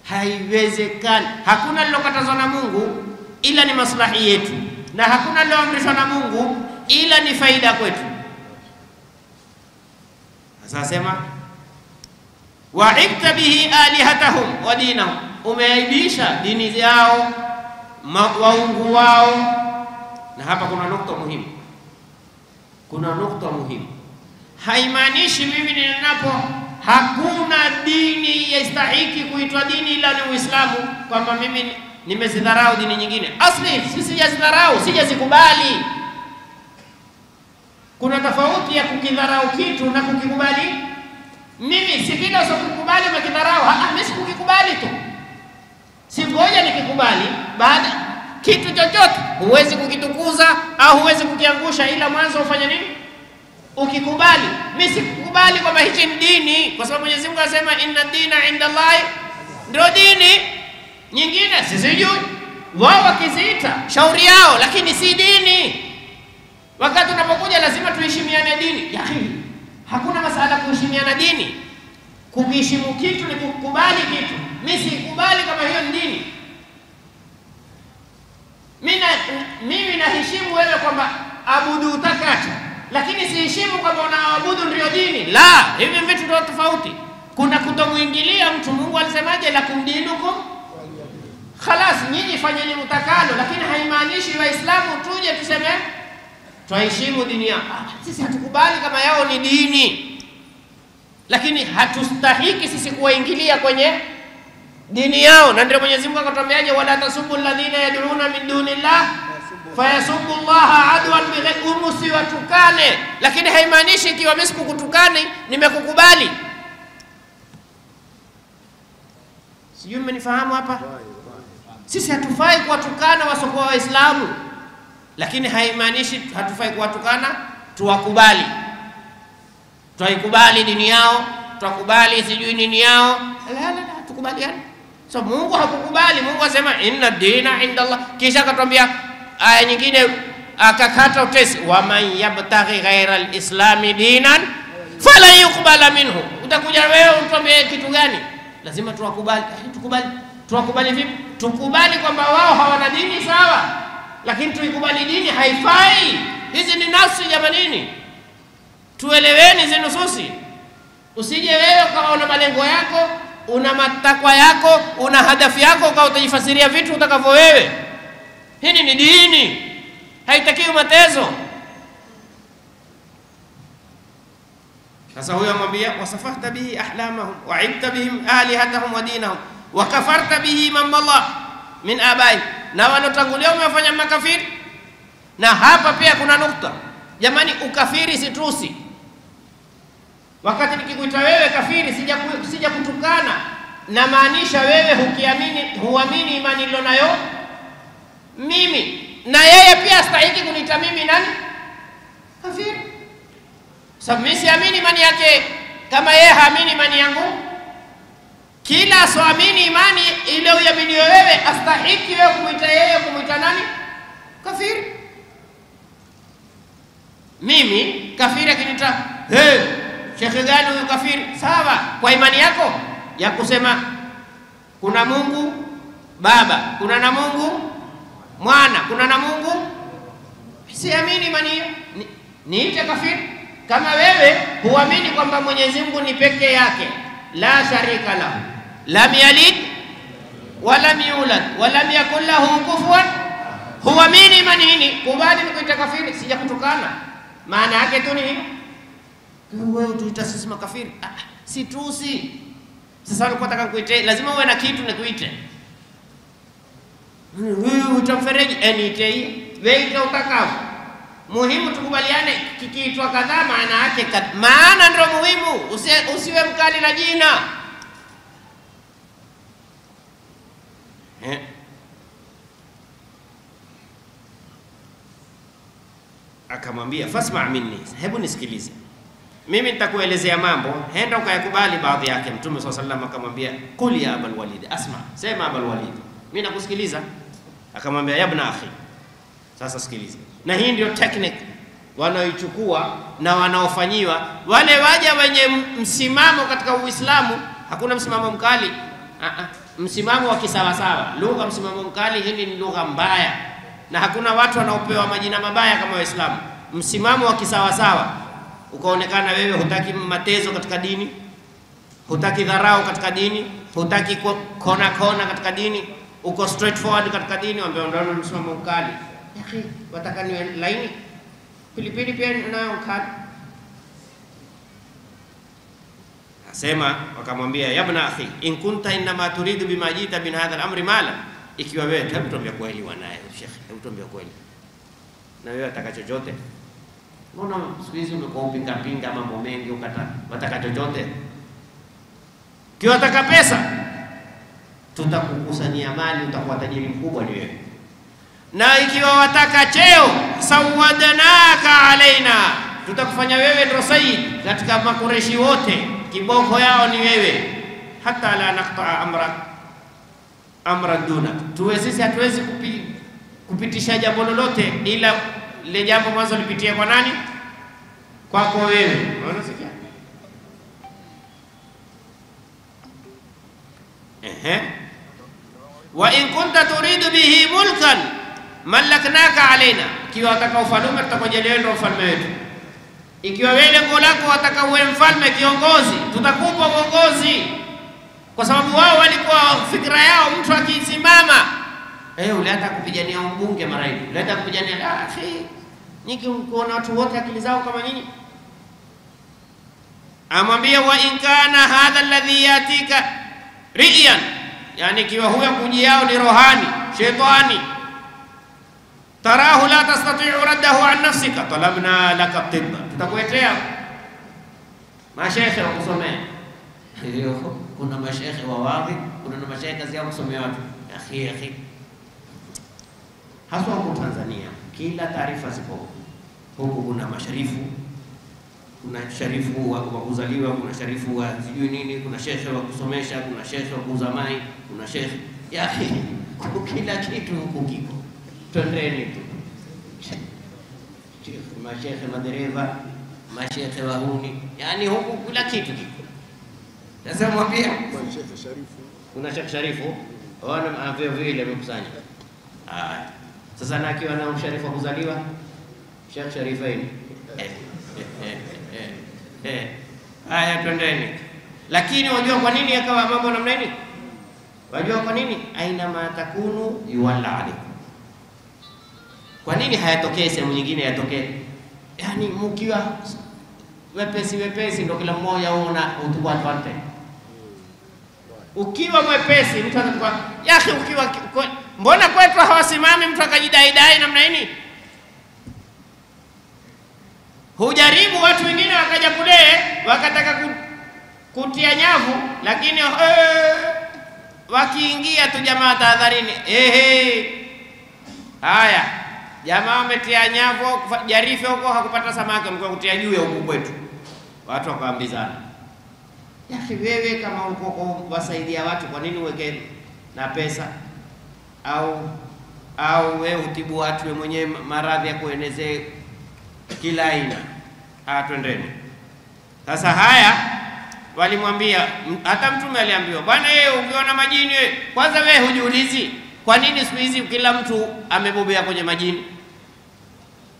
Haiwezekani. Hakuna lilokatazwa na Mungu ila ni maslahi yetu, na hakuna liloamrishwa na Mungu ila ni faida kwetu. Sasa sema wa'ibta bihi alihatahum wa dinahum, umeaibisha dini yao, waungu wao. Na hapa kuna nukta muhimu. Haimaanishi mimi ninapo hakuna dini yastahiki kuitwa dini ila ni Uislamu, kwamba mimi nimezidharau dini nyingine. Asli sisi sijazidharau, sijazikubali. Kuna tofauti ya kukidharau kitu na kukikubali. Mimi si kile usokubali umekidharau, mimi sikukikubali tu. Singoja nikikubali, baada kitu chochote huwezi kukitukuza au huwezi kukiangusha ila mwanzo ufanye nini? Ukikubali. Mimi sikukubali kwamba hichi ni dini, kwa sababu Mwenyezi Mungu anasema inna dina inda Allah, ndio dini. Nyingine sisijui, wao wakiziita shauri yao, lakini si dini. Wakati unapokuja lazima tuheshimiane dini. Yakini hakuna masala kuheshimiana dini. Kukiheshimu kitu ni kukubali kitu. Mimi sikubali kama hiyo ni dini. Mimi naheshimu wewe kwamba abudu utakacho, lakini siheshimu kwamba unaabudu ndio dini. La, hivi vitu ndio tofauti. Kuna kutomuingilia mtu. Mungu alisemaje? Lakum dinukum khalas, nyinyi fanyeni mtakalo, lakini haimaanishi Waislamu tuje tuseme twaheshimu dini yao. Sisi hatukubali kama yao ni dini, lakini hatustahiki sisi kuwaingilia kwenye dini yao. Na ndio Mwenyezi Mungu akatuambiaje, wala tasubbu alladhina yad'una min dunillah fayasubbu Allah adwan bighayri, musiwatukane. Lakini haimaanishi ikiwa mimi sikukutukani nimekukubali. Sijui mmenifahamu hapa? Sisi hatufai kuwatukana wasiokuwa Waislamu, lakini haimaanishi hatufai kuwatukana tuwakubali. Tuikubali dini yao, tukubali sijui nini yao. La, tukubaliane. So Mungu hakukubali. Mungu asema inna dina inda Allah, kisha akatwambia aya nyingine akakata utesi, wa man yabtaghi ghayra al-islami dinan fala yuqbala minhu. Utakuja wewe utwambie kitu gani? Lazima tuwakubali. Tuwakubali vipi? Tukubali kwamba wao hawana dini, sawa, lakini tuikubali dini haifai. Hizi ni nafsi jamanini, tueleweni hizi nususi. Usije wewe kama una malengo yako, una matakwa yako, una hadafu yako, kwa utajifasiria vitu utakavyo wewe. Hii ni dini, haitakiwi matezo. Sasa huyo amwambia, wasafahta bihi ahlamahum wa ibta bihim alihatahum wa dinahum wa kafarta bihi man Allah min abai, na walotangulia umefanya makafiri. Na hapa pia kuna nukta jamani, ukafiri si tusi. Wakati nikikuita wewe kafiri, sija kutukana, na maanisha wewe huamini imani nilonayo mimi, na yeye pia astahiki kuniita mimi nani? Kafiri. Sababu mimi siamini imani yake kama yeye haamini imani yangu. Kila asoamini imani ile uamini wewe astahiki wewe kumuita yeye kumuita nani? Kafiri. Mimi kafiri akiniita, shekhe gani huyu kafiri? Sawa, kwa imani yako ya kusema kuna Mungu Baba, kuna na Mungu Mwana, kuna na Mungu, siamini imani hiyo, niite kafiri. Kama wewe huamini kwamba Mwenyezi Mungu ni peke yake, la sharika lahu, lam yalid wa lam yulad wa lam yakul lahu kufuwan, huamini imani hii, kubali nikuita kafiri, sija kutukana. Maana yake tu ni wewe tuita sisi makafiri, si tusi. Sasa unataka nikuite, lazima uwe na kitu nikuite. Wewe utamfereji niite hii, wewe utakao. Muhimu tukubaliane, kikiitwa kadhaa maana yake maana ndio muhimu. Usiwe mkali na jina. Akamwambia fasma minni, hebu nisikilize, mimi nitakuelezea mambo, henda ukayakubali baadhi yake. Mtume swalla sallam akamwambia qul ya abul walid, asma, sema abul walid, mimi nakusikiliza. Akamwambia ya ibn akhi, sasa sikiliza. Na hii ndio technique wanaoichukua na wanaofanyiwa wale waja wenye msimamo katika Uislamu. Hakuna msimamo mkali, msimamo wa kisawasawa. Lugha msimamo mkali, hili ni lugha mbaya, na hakuna watu wanaopewa majina mabaya kama Waislamu. Msimamo wa kisawasawa, ukaonekana wewe hutaki matezo katika dini, hutaki dharau katika dini, hutaki kona katika dini, uko straightforward katika dini, ambao ndio msimamo mkali. Akhi, wataka niwe laini, pilipili pia nayo mkali. Asema, wakamwambia ya ibn akhi, in kunta inma turidu bima jita bin hadha al-amri mala, ikiwa wewe tuambia kweli wanaye Sheikh, tuambia kweli, na wewe ataka chochote. Mbona siku hizi umekuwa upinga mambo mengi, wataka chochote? Kiwataka pesa, tutakukusanyia mali, utakuwa tajiri mkubwa ni wewe. Na ikiwa wataka cheo, sawadanaka alaina, tutakufanya wewe ndio sayyid katika makureshi wote, kiboko yao ni wewe. Hata la naqta amra duna, tuwe sisi hatuwezi kupitisha jambo lolote ila ile jambo mwanzo lipitie kwa nani? Kwako wewe. Unasikia? Wa in kunta turidu bihi mulkan malaknaka alaina, ikiwa wataka ufalme tutakujalia ndio ufalme wetu. Ikiwa wewe lengo lako wataka uwe mfalme kiongozi, tutakupa uongozi, kwa sababu wao walikuwa fikra yao mtu akisimama ule hata kupigania mbunge mara hiyo, ule hata kupigania Nyinyi kuona watu wote akili zao kama nyinyi? Amwambia wa in kana hadha alladhi yatika riyan, yani kiwa huyo kuji yao ni rohani, shetani, tarahu la tastati'u raddahu an nafsika talabna laka tibba, tutakuletea mashekhe wa kusomea. Hiyo kuna mashekhe wa wazi, kuna mashekhe kazi yao kusomea watu. Akhi haswa huko Tanzania kila taarifa ziko huko. Kuna masharifu, kuna sharifu wa kuzaliwa, kuna sharifu wa sijui nini, kuna shekhe wa kusomesha, kuna shekhe wa kuuza mai, kuna shekhe ya kila kitu huko kiko. Twendeni tu mashekhe madereva, mashekhe wahuni, yani huko kila kitu kiko. Sasa mwambie Shekhe Sharifu, kuna Sheikh Sharifu wana vile vile wamekusanya. Sasa na akiwa na usharifu wa kuzaliwa Sheikh Sharifaini. Haya, twendeni. Lakini wajua kwa nini akawa mambo namna hii? Wajua kwa nini? Aina ma takunu yuwalla alaykum. Kwa nini hayatokei sehemu nyingine yatokee? Yani mkiwa wepesi ndio kila mmoja una utukua twante. Ukiwa mwepesi mtu atakuwa yake, ukiwa mbona kwetu hawasimami mtu akajidai namna hii? Hujaribu watu wengine wakaja kule wakataka kutia nyavu, lakini wakiingia tu jamaa tahadharini. Haya, jamaa wametia nyavu jarife huko, hakupata samaki, mko kutia juu ya huko kwetu. Watu wakaambizana, yake wewe kama uko wasaidia watu, kwa nini uweke na pesa au wewe utibu watu wewe mwenyewe maradhi ya kuenezea kila aina? Twendeni. Sasa haya walimwambia, hata Mtume aliambiwa, bwana yeye ukiona majini wewe kwanza wewe hujiulizi kwa nini siku hizi kila mtu amebobea kwenye majini?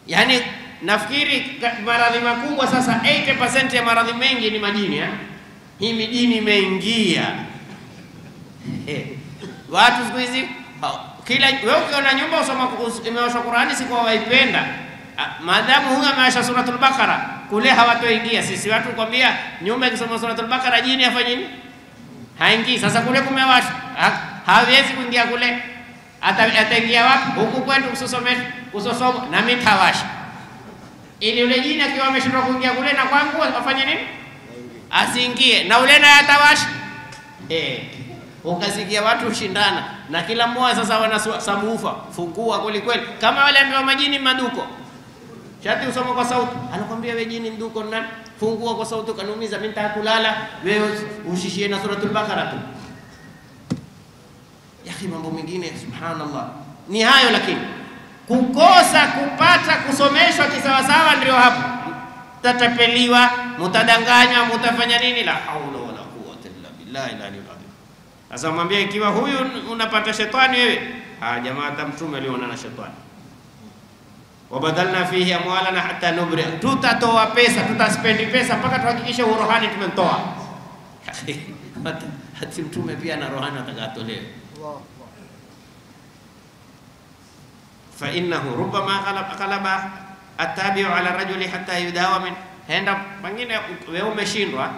Yani nafikiri maradhi makubwa sasa 80% ya maradhi mengi ni majini. Hii mijini imeingia. Watu siku hizi kila wewe ukiona nyumba usoma imeoshwa Qur'ani, si kwa waipenda, maadamu huyo ameasha suratul Baqara kule hawatoingia. Sisi watu kwambia nyumba ikisoma suratul Baqara jini afanye nini? Haingii. Sasa kule kumewasha, hawezi kuingia kule. Ataingia wapi? Huku kwetu kusosoma na mitawasha, ili yule jini akiwa ameshindwa kuingia kule na kwangu afanye nini? Asiingie. Na ule naye atawasha. Ukasikia watu ushindana na kila mmoja sasa wana sabufa fungua kweli kweli, kama wale ambao majini maduko. Shati usoma kwa sauti, anakuambia wewe jini nduko nani? Fungua kwa sauti, kanumiza mimi nitaka kulala, wewe ushishie na suratul Baqara tu. Yaki mambo mengine subhanallah ni hayo, lakini kukosa kupata kusomeshwa kisawasawa ndio hapo tatapeliwa, mutadanganywa, mutafanya nini? La haula wala quwwata illa billahi al-aliyyil azim. Sasa mwambie ikiwa huyu unapata shetani wewe, jamaa hata Mtume aliona na shetani. Wabadalna fihi amwalana hatta nubri, tutatoa pesa, tutaspendi pesa mpaka tuhakikishe rohani tumemtoa. Hata Mtume pia na rohani atakatolewa. Fa innahu rubbama qalaba atabi'u ala rajuli hatta yudawa min, henda pengine wewe umeshindwa,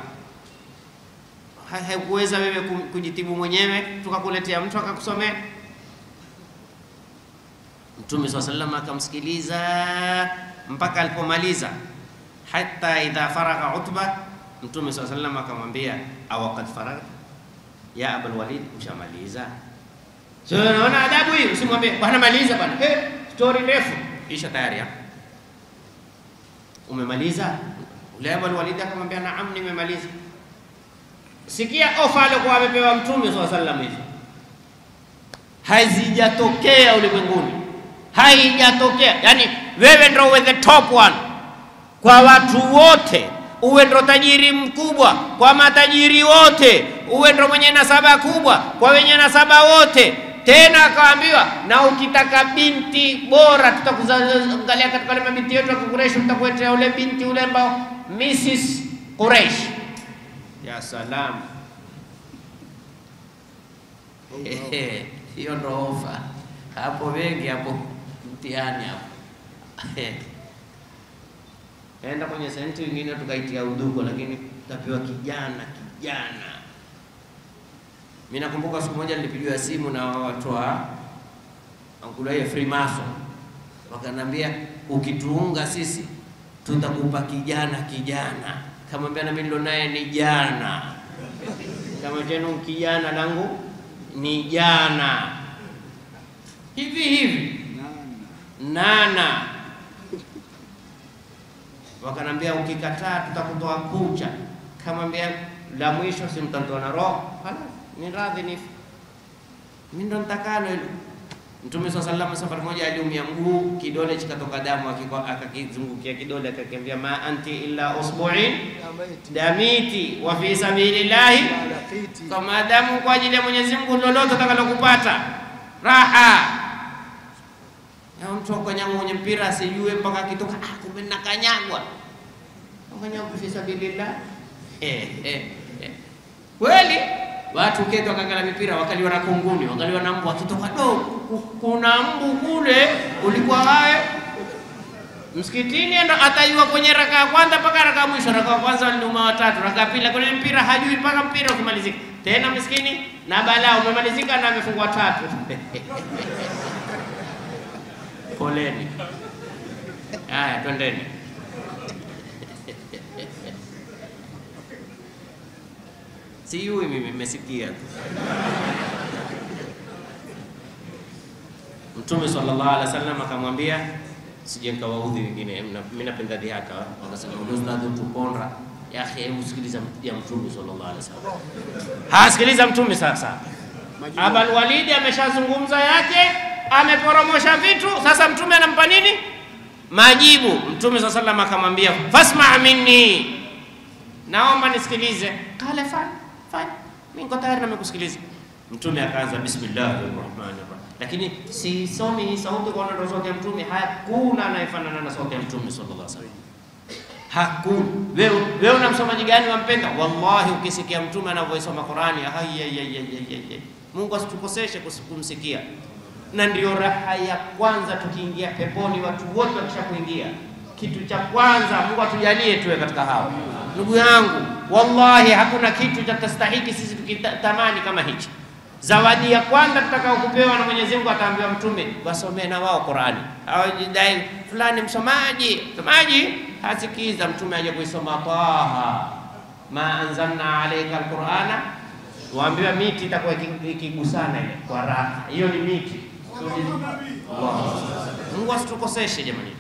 haikuweza wewe kujitibu mwenyewe, tukakuletea mtu akakusomea. Mtume sallallahu alayhi wasallam akamsikiliza mpaka alipomaliza, hatta idha faragha Utba, Mtume sallallahu alayhi wasallam akamwambia, aw qad faragha ya Abul Walid, ushamaliza? Sio, unaona adabu hii, usimwambie bwana maliza bwana, story ndefu isha tayari. Umemaliza? Ule Abul Walid akamwambia naam, nimemaliza. Sikia ofa alikuwa amepewa Mtume sallallahu alayhi wasallam, hizo hazijatokea ulimwenguni, haijatokea. Yani wewe ndio uwe the top one kwa watu wote, uwe ndio tajiri mkubwa kwa matajiri wote, uwe ndio mwenye nasaba kubwa kwa wenye nasaba wote. Tena akaambiwa, na ukitaka binti bora tutakuangalia katika wale mabinti yetu wa Quraysh, tutakuletea ule binti ule ambao Mrs Quraysh. Ya salam. Hiyo ndo ofa hapo, wengi hapo mtihani hapo. enda kwenye senti nyingine tukaitia uduko, lakini tapewa kijana. Mimi nakumbuka siku moja nilipigiwa simu na watu wa Angulaye Freemason, wakanambia ukituunga sisi tutakupa kijana. Kama mbona mimi ndo naye ni jana, kama tena kijana langu ni jana hivi nana. Wakanambia ukikataa tutakutoa kucha, kama mbona la mwisho simtantoa na roho, ni radhi nifi. Mimi ndo nitakalo hilo. Mtume sallallahu alaihi wasallam safari moja aliumia mguu, kidole kikatoka damu, akakizungukia kidole akakiambia ma anti illa usbu'in damiti wa fi sabilillahi kama damu kwa ajili ya Mwenyezi Mungu, lolote utakalokupata raha. Na mtu akanyangwa kwenye mpira asijue mpaka akitoka kumbe nakanyagwa. Akanyagwa fi sabilillah. Kweli watu keto wakangala mipira wakaliwa na kunguni, wakaliwa na mbu, akitoka kuna mbu kule ulikuwa wae msikitini, ndo ataiwa kwenye raka ya kwanza mpaka raka ya mwisho. Raka ya kwanza waliuma watatu, raka ya pili kwenye mpira hajui mpaka mpira ukimalizika. Tena miskini na balaa umemalizika na amefungwa 3. Poleni. Haya, twendeni. Siyui mimi nimesikia tu. Mtume sallallahu alaihi wasallam akamwambia, sije nikawaudhi wengine, mimi napenda dhihaka. Akasema ustadhi tupondra ya akhi, msikiliza ya Mtume sallallahu alaihi wasallam. Sikiliza Mtume sasa. Abul Walid ameshazungumza yake, ameporomosha vitu, sasa Mtume anampa nini? Majibu. Mtume sallallahu alaihi wasallam akamwambia, fasma' minni, naomba nisikilize. Kale fanya, mimi niko tayari nimekusikiliza. Mtume akaanza bismillahirrahmanirrahim, lakini si somi sauti kwa ndio sauti ya Mtume. Hakuna anayefanana na sauti ya Mtume sallallahu alaihi wasallam, hakuna. Wewe una msomaji gani wampenda? Wallahi ukisikia Mtume anavyosoma Qur'ani, Mungu asitukoseshe kumsikia. Na ndio raha ya kwanza tukiingia peponi, watu wote wakishakuingia, kitu cha kwanza Mungu atujalie tuwe katika hao. Ndugu yangu, wallahi hakuna kitu cha tastahiki sisi tukitamani kama hichi. Zawadi ya kwanza tutakao kupewa na Mwenyezi Mungu, ataambiwa Mtume wasomee na wao Qur'ani. Hawajidai fulani msomaji, hasikiza Mtume aje kuisoma Taha, ma anzalna alayka alqur'ana, waambiwa miti itakuwa ikigusana ile kwa raha. Hiyo ni miti. Mungu asitukoseshe jamani.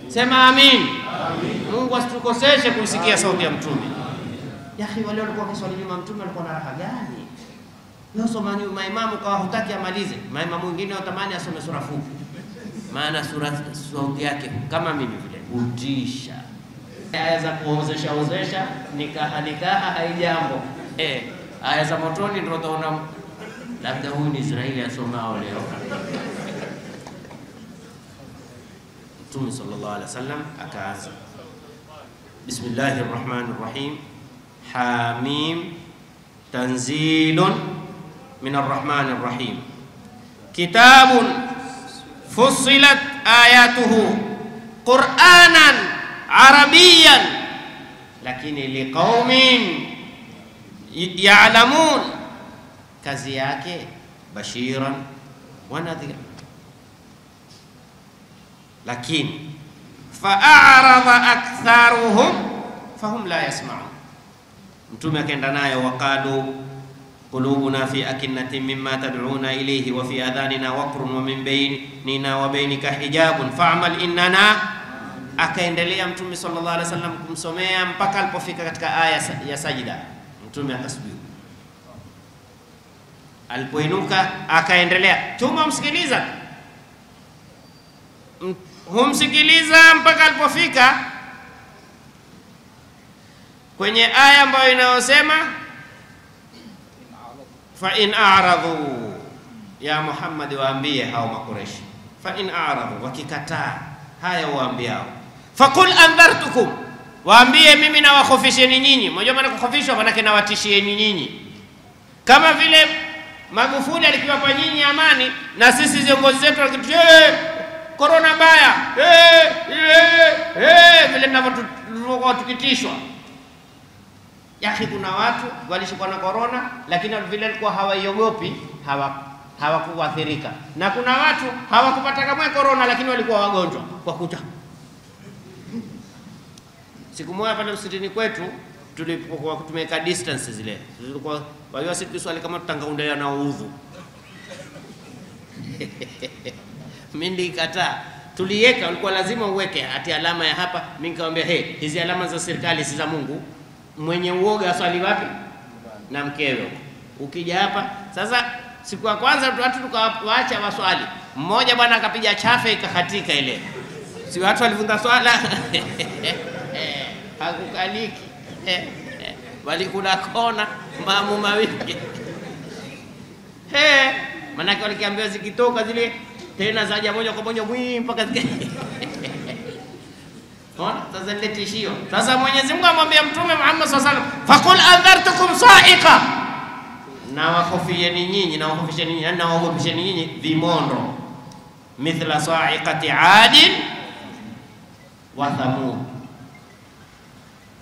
Sema amin. Mungu asitukoseshe kusikia sauti ya Mtume. Yaani wale walikuwa kiswali nyuma Mtume alikuwa na raha gani? Leo somani maimamu kwa hutaki amalize. Maimamu wengine watamani asome sura fupi. Maana sauti yake kama mimi vile hutisha. Aya za kuozesha nikaha haijambo. Aya za motoni ndio utaona labda huyu ni Israeli asomao leo. Mtume sallallahu alaihi wasallam akaanza bismillahirrahmanirrahim, hamim, tanzilun minar rahmanir rahim, kitabun fussilat ayatuhu qur'anan arabiyan lakini liqaumin ya'lamun. Kazi yake bashiran wa nadhira, lakini fa'arada aktharuhum fahum la yasma'un. Mtume akaenda nayo, waqalu qulubuna fi akinnatin mimma tad'una ilayhi wa fi adhanina waqrun wa min baynina wa baynika hijabun fa'mal innana. Akaendelea Mtume sallallahu alaihi wasallam kumsomea mpaka alipofika katika aya ya sajida. Mtume akasujudu, alipoinuka akaendelea. Tumemsikiliza, humsikiliza mpaka alipofika kwenye aya ambayo inayosema fa in a'radu, ya Muhammad waambie hao Makureshi, fa in a'radu, wakikataa haya waambiao, faqul andhartukum, waambie mimi na wakhofisheni nyinyi. Mmoja maana kukhofishwa maana na watishieni nyinyi, kama vile Magufuli alikiwapa nyinyi amani, na sisi viongozi wetu wakitu corona mbaya vile tulikuwa tukitishwa. Yaki kuna watu walishikwa na corona lakini vile walikuwa hawaiogopi, hawakuathirika. Na kuna watu hawakupata kama corona lakini walikuwa wagonjwa kwa kuta. Siku moja pale msikitini kwetu tulipokuwa tumeweka distance zile. Tulikuwa wajua sisi swali kama tutangaundea na udhu. Mimi nilikataa. Tuliweka, ulikuwa lazima uweke ati alama ya hapa. Mimi nikamwambia hizi alama za serikali si za Mungu. Mwenye uoga aswali wapi? Na mkewe. Ukija hapa sasa, siku ya kwanza watu tukawaacha waswali. Mmoja bwana akapiga chafe ikakatika ile. Si watu walivunja swala. Hakukaliki. Walikula kona maamuma wingi. Manake walikiambiwa zikitoka zile tena zaja moja kwa moja mpaka sasa ile tishio. Sasa Mwenyezi Mungu amwambia Mtume Muhammad sallallahu alaihi wasallam, faqul anzartukum sa'iqa, na wakhofisheni nyinyi na waogopesheni nyinyi vimondo, mithla sa'iqati 'adin wa thamud.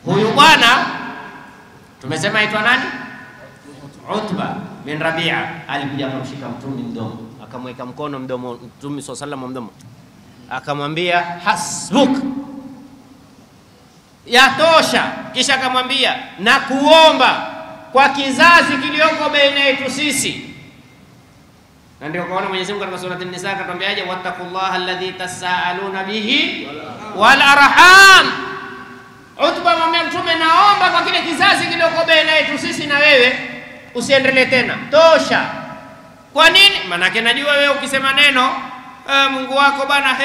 Huyu bwana tumesema aitwa nani? Utba bin Rabi'a. Alikuja akamshika Mtume mdomo, akamweka mkono mdomo Mtume sallallahu alaihi wasallam mdomo, akamwambia hasbuk, yatosha. Kisha akamwambia na kuomba kwa kizazi kilioko baina yetu sisi. Na ndio kaona Mwenyezi Mungu katika sura An-Nisa akatwambiaje, wattaqullaha alladhi tasaaluna bihi wal arham. Utba mwambia Mtume, naomba kwa kile kizazi kilioko baina yetu sisi na wewe usiendelee tena, tosha. Kwa nini? Maana najua wewe ukisema neno Mungu wako bana,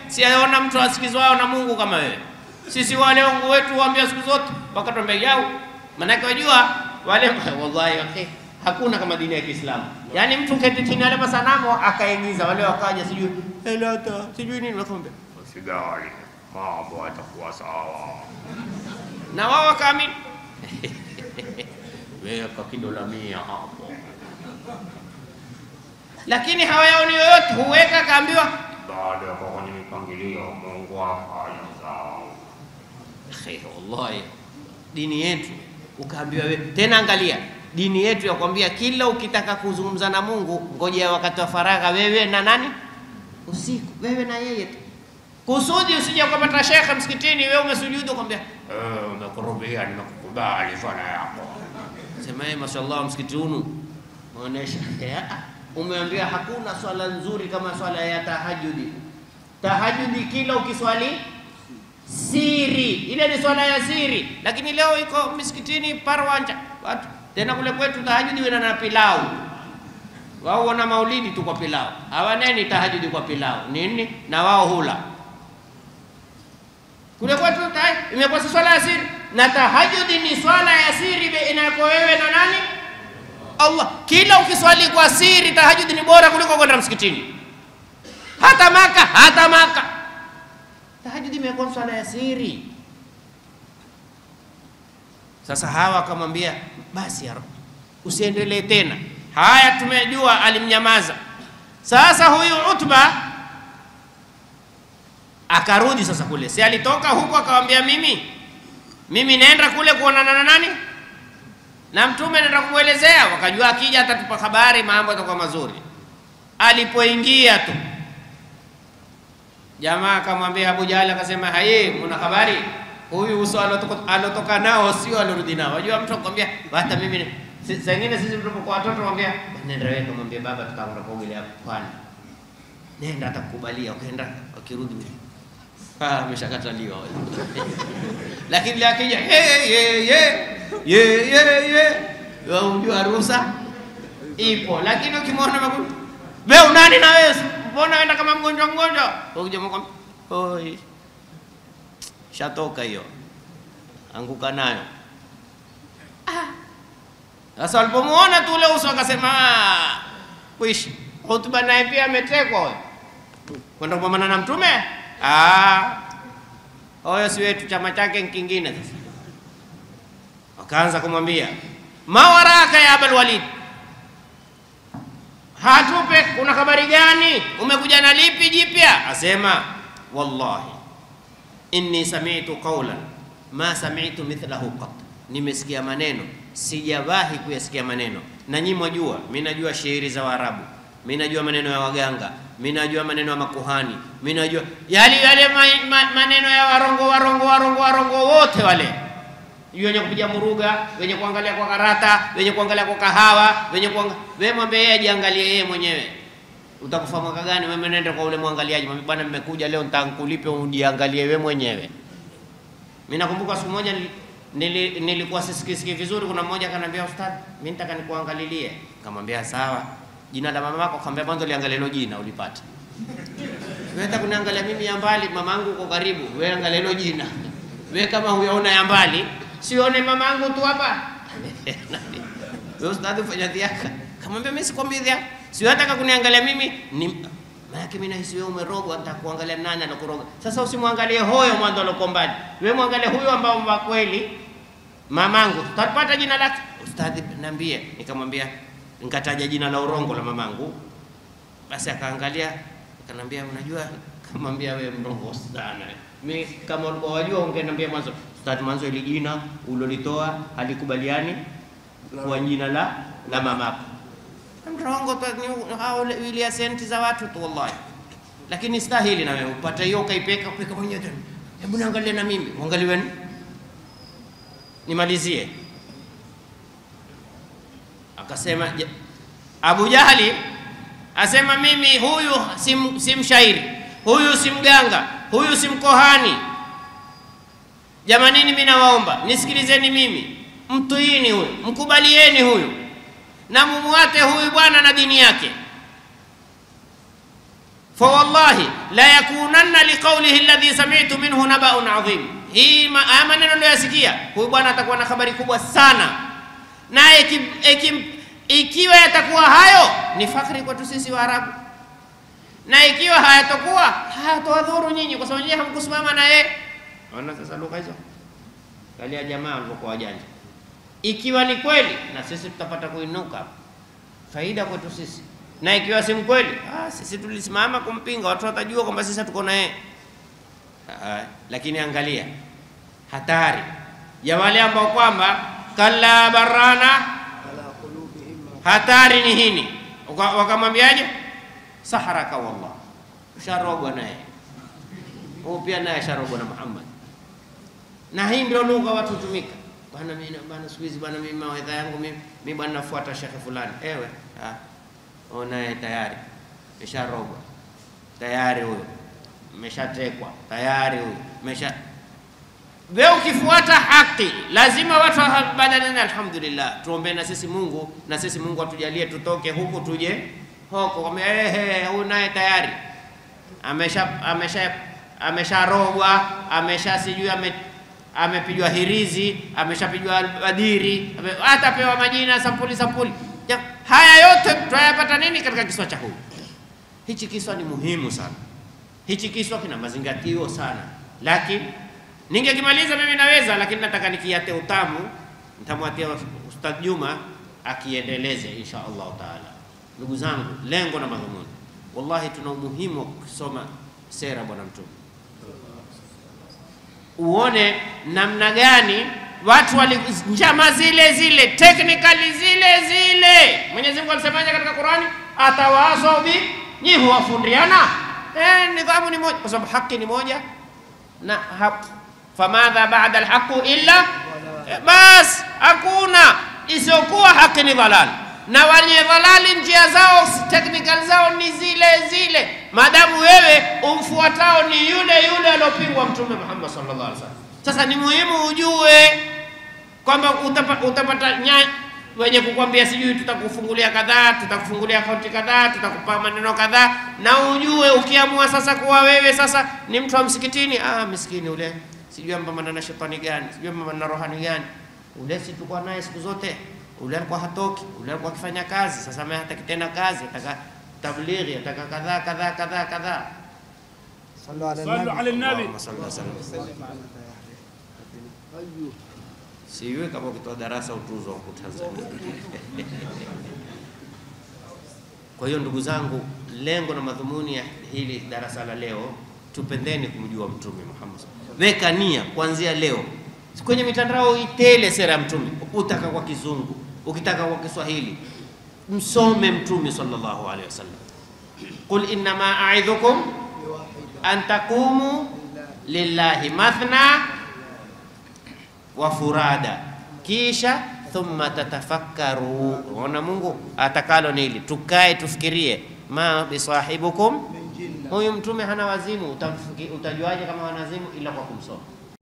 siaona mtu asikizwao na Mungu kama wewe. Sisi wale Mungu wetu waambia siku zote wakatuambia yao. Maana wajua wale wallahi hakuna kama dini ya Kiislamu. Yaani mtu keti chini wale masanamu akaingiza wale wakaja sijui elata sijui nini wakamwambia usigari mambo yatakuwa sawa. Na wao wakaamini. Wewe kwa kidola 100 hapo. Lakini hawayaoni yoyote, huweka kaambiwa baada ya kwenye mipangilio Mungu afanya sawa. Wallahi dini yetu ukaambiwa wewe tena, angalia dini yetu ya kwambia kila ukitaka kuzungumza na Mungu ngoja wakati wa faragha wewe na nani? Usiku wewe na yeye tu. Kusudi usije ukapata shekhe msikitini wewe umesujudu kwambia umekurubia nimekukubali swala yako. Sema mashaallah msikiti hunu muonesha umeambia hakuna swala nzuri kama swala ya tahajjudi. Tahajjudi kila ukiswali siri, ile ni swala ya siri. Lakini leo iko misikitini parwanja watu. Tena kule kwetu tahajjudi wewe na pilau. Wao wana maulidi tu kwa pilau. Hawaneni tahajjudi kwa pilau. Nini? Na wao hula. Kule kwetu imekuwa swala ya siri, na tahajjudi ni swala ya siri inako wewe na nani? Allah. Kila ukiswali kwa siri tahajjudi ni bora kuliko kwenda msikitini. Hata Maka tahajjudi imekuwa swala ya siri. Sasa hawa akamwambia basi ya Rabb usiendelee tena. Haya tumejua alimnyamaza. Sasa huyu Utba akarudi sasa kule. Si alitoka huko akamwambia mimi naenda kule kuonana na nani? Na Mtume anaenda kumuelezea, wakajua akija atatupa habari mambo yatakuwa mazuri. Alipoingia tu jamaa akamwambia Abu Jahal, akasema mna habari? Huyu uso alotoka nao sio alirudi nao. Unajua mtu akwambia hata mimi zingine sisi tulipokuwa watoto mwambia nenda wewe, kumwambia baba tutakwenda kuogelea pwani. Nenda atakubalia, ukaenda ukirudi ameshakataliwa. Lakini leo akija unajua ruhusa ipo. Lakini ukimwona wewe unani na wewe mbona unaenda kama mgonjwa? Ukija mkwambia oi shatoka hiyo, anguka nayo. Sasa walipomuona tu ule uso akasema kuishi. Utba naye pia ametekwa wewe. Kwenda kupambana na Mtume? Huyo si wetu, chama chake kingine. Sasa akaanza kumwambia mawaraka ya Abul Walid, hatupe kuna habari gani? Umekuja na lipi jipya? Asema wallahi inni sami'tu qawlan ma sami'tu mithlahu qat, nimesikia maneno sijawahi kuyasikia maneno. Na nyinyi mwajua, mimi najua shairi za Waarabu, mimi najua maneno ya waganga, mimi najua maneno ya makuhani, mimi najua yale maneno ya warongo wote wale, wenye kupiga muruga, wenye kuangalia kwa karata, wenye kuangalia kwa kahawa, wewe mwambie yeye ajiangalie yeye mwenyewe. Utakufa mwaka gani? Wewe nenda kwa ule mwangaliaji, mwambie bwana, mmekuja leo nitakulipe ujiangalie wewe mwenyewe. Mimi nakumbuka siku moja nilikuwa sisikisiki vizuri, kuna mmoja akaniambia, ustadhi, mimi nataka nikuangalilie. Nikamwambia sawa, jina la mama yako? Akamwambia mwanzo liangalie hilo jina ulipata. Wewe unataka kuniangalia mimi ya mbali, mamangu uko karibu, wewe angalia hilo jina. Wewe kama huyaona ya mbali, sione mamangu tu hapa. Wewe ustadhi fanya dhiaka. Akamwambia mimi sikwambii dhiaka. Sio nataka kuniangalia mimi, maana mimi nahisi wewe umerogwa, nitakuangalia nani anakuroga. Sasa usimwangalie hoyo mwanzo aloko mbali. Wewe muangalie huyo ambao wa kweli, mamangu. Tutapata jina lake. Ustadhi niambie. Nikamwambia, nikataja jina la urongo la mamangu. Basi akaangalia, akaniambia unajua, kamwambia wewe mrongo sana. Mimi kama ulikuwa wajua ungeniambia mwanzo, ustadhi mwanzo ile jina ulilolitoa halikubaliani kwa jina la mamako. Mrongo tu hao ile senti za watu tu wallahi. Lakini stahili na wewe upate hiyo ukaipeka mwenyewe tena. Hebu niangalie na mimi, muangalieni. Nimalizie. Akasema Abu Jahali asema mimi huyu si mshairi, huyu si mganga, huyu si mkohani. Jamanini mimi nawaomba, nisikilizeni mimi. Mtuini huyu, mkubalieni huyu. Na mumuate huyu bwana na dini yake. Fa wallahi la yakunanna liqawlihi alladhi sami'tu minhu naba'un 'azim. Hii maneno niliyosikia, huyu bwana atakuwa na habari kubwa sana. Na ikiwa yatakuwa hayo ni fakri kwetu sisi Waarabu. Na ikiwa hayatakuwa, hayatawadhuru nyinyi kwa sababu nyinyi hamkusimama na yeye. Ona sasa lugha hizo. Kalia jamaa walikuwa wajanja. Ikiwa ni kweli, na sisi tutapata kuinuka faida kwetu sisi. Na ikiwa si kweli, sisi tulisimama kumpinga, watu watajua kwamba sisi tuko na yeye. Lakini angalia hatari ya wale ambao kwamba kalla barana, hatari ni hini. Wakamwambiaje? Saharaka wallah, sharogwa naye. Pia naye sharogwa na Muhammad. Na hii ndio lugha watu tumika. Bwana mimi bwana siku hizi bwana mimi mawaidha yangu mimi bwana nafuata shekhe fulani. Ewe ona tayari mesharogwa. Tayari huyo meshatekwa. Tayari huyo wewe ukifuata haki lazima watu badala. Alhamdulillah, tuombe na sisi Mungu, na sisi Mungu atujalie tutoke huku tuje huko. Kama huyu naye tayari amesharogwa, sijui amepigwa hirizi, ameshapigwa badiri, atapewa majina sampuli. Haya yote tunayapata nini katika kiswa cha huyu? Hichi kiswa ni muhimu sana. Hichi kiswa kina mazingatio sana. Lakini ningekimaliza mimi naweza, lakini nataka nikiate utamu, nitamwatia Ustadh Juma akiendeleze insha Allah taala. Ndugu zangu, lengo na madhumuni, wallahi tuna umuhimu wa kusoma sera bwana Mtume. Uone namna gani watu njama zile technically zile. Mwenyezi Mungu alisemaje katika Qur'ani? Atawasaw bi, nyi huwafundiana. Nidhamu ni moja kwa sababu haki ni moja. Na famadha ba'da al-haqq illa bas, hakuna isiyokuwa haki ni dhalal. Na wenye dhalali njia zao technical zao ni zile. Madamu wewe umfuatao ni yule aliyopingwa Mtume Muhammad sallallahu alaihi wasallam. Sasa ni muhimu ujue kwamba utapata wenye kukwambia sijui tutakufungulia kadhaa, tutakufungulia akaunti kadhaa, tutakupa maneno kadhaa, na ujue ukiamua sasa kuwa wewe sasa ni mtu wa msikitini, miskini ule sijui ambamana na shetani gani, sijui ambamana na rohani gani, ule si tulikuwa naye siku zote, ule alikuwa hatoki, ule alikuwa akifanya kazi, sasa mimi hataki tena kazi, ataka tablighi, ataka kadhaa. Sallu ala nabi. Siwe kama kutoa darasa utuzo wa Tanzania. Kwa hiyo ndugu zangu, lengo na madhumuni ya hili darasa la leo, tupendeni kumjua Mtume Muhammad. Weka nia kuanzia leo, Kwenye mitandao itele sera ya Mtume, utaka kwa Kizungu, ukitaka kwa Kiswahili, msome Mtume sallallahu alaihi wasallam. Qul innama a'idhukum an taqumu lillahi mathna wa furada, kisha thumma tatafakkaru. Ona Mungu atakalo ni ili tukae tufikirie, ma bisahibukum, huyu Mtume hana wazimu. Utajuaje kama wanazimu? Ila kwa kumsoma.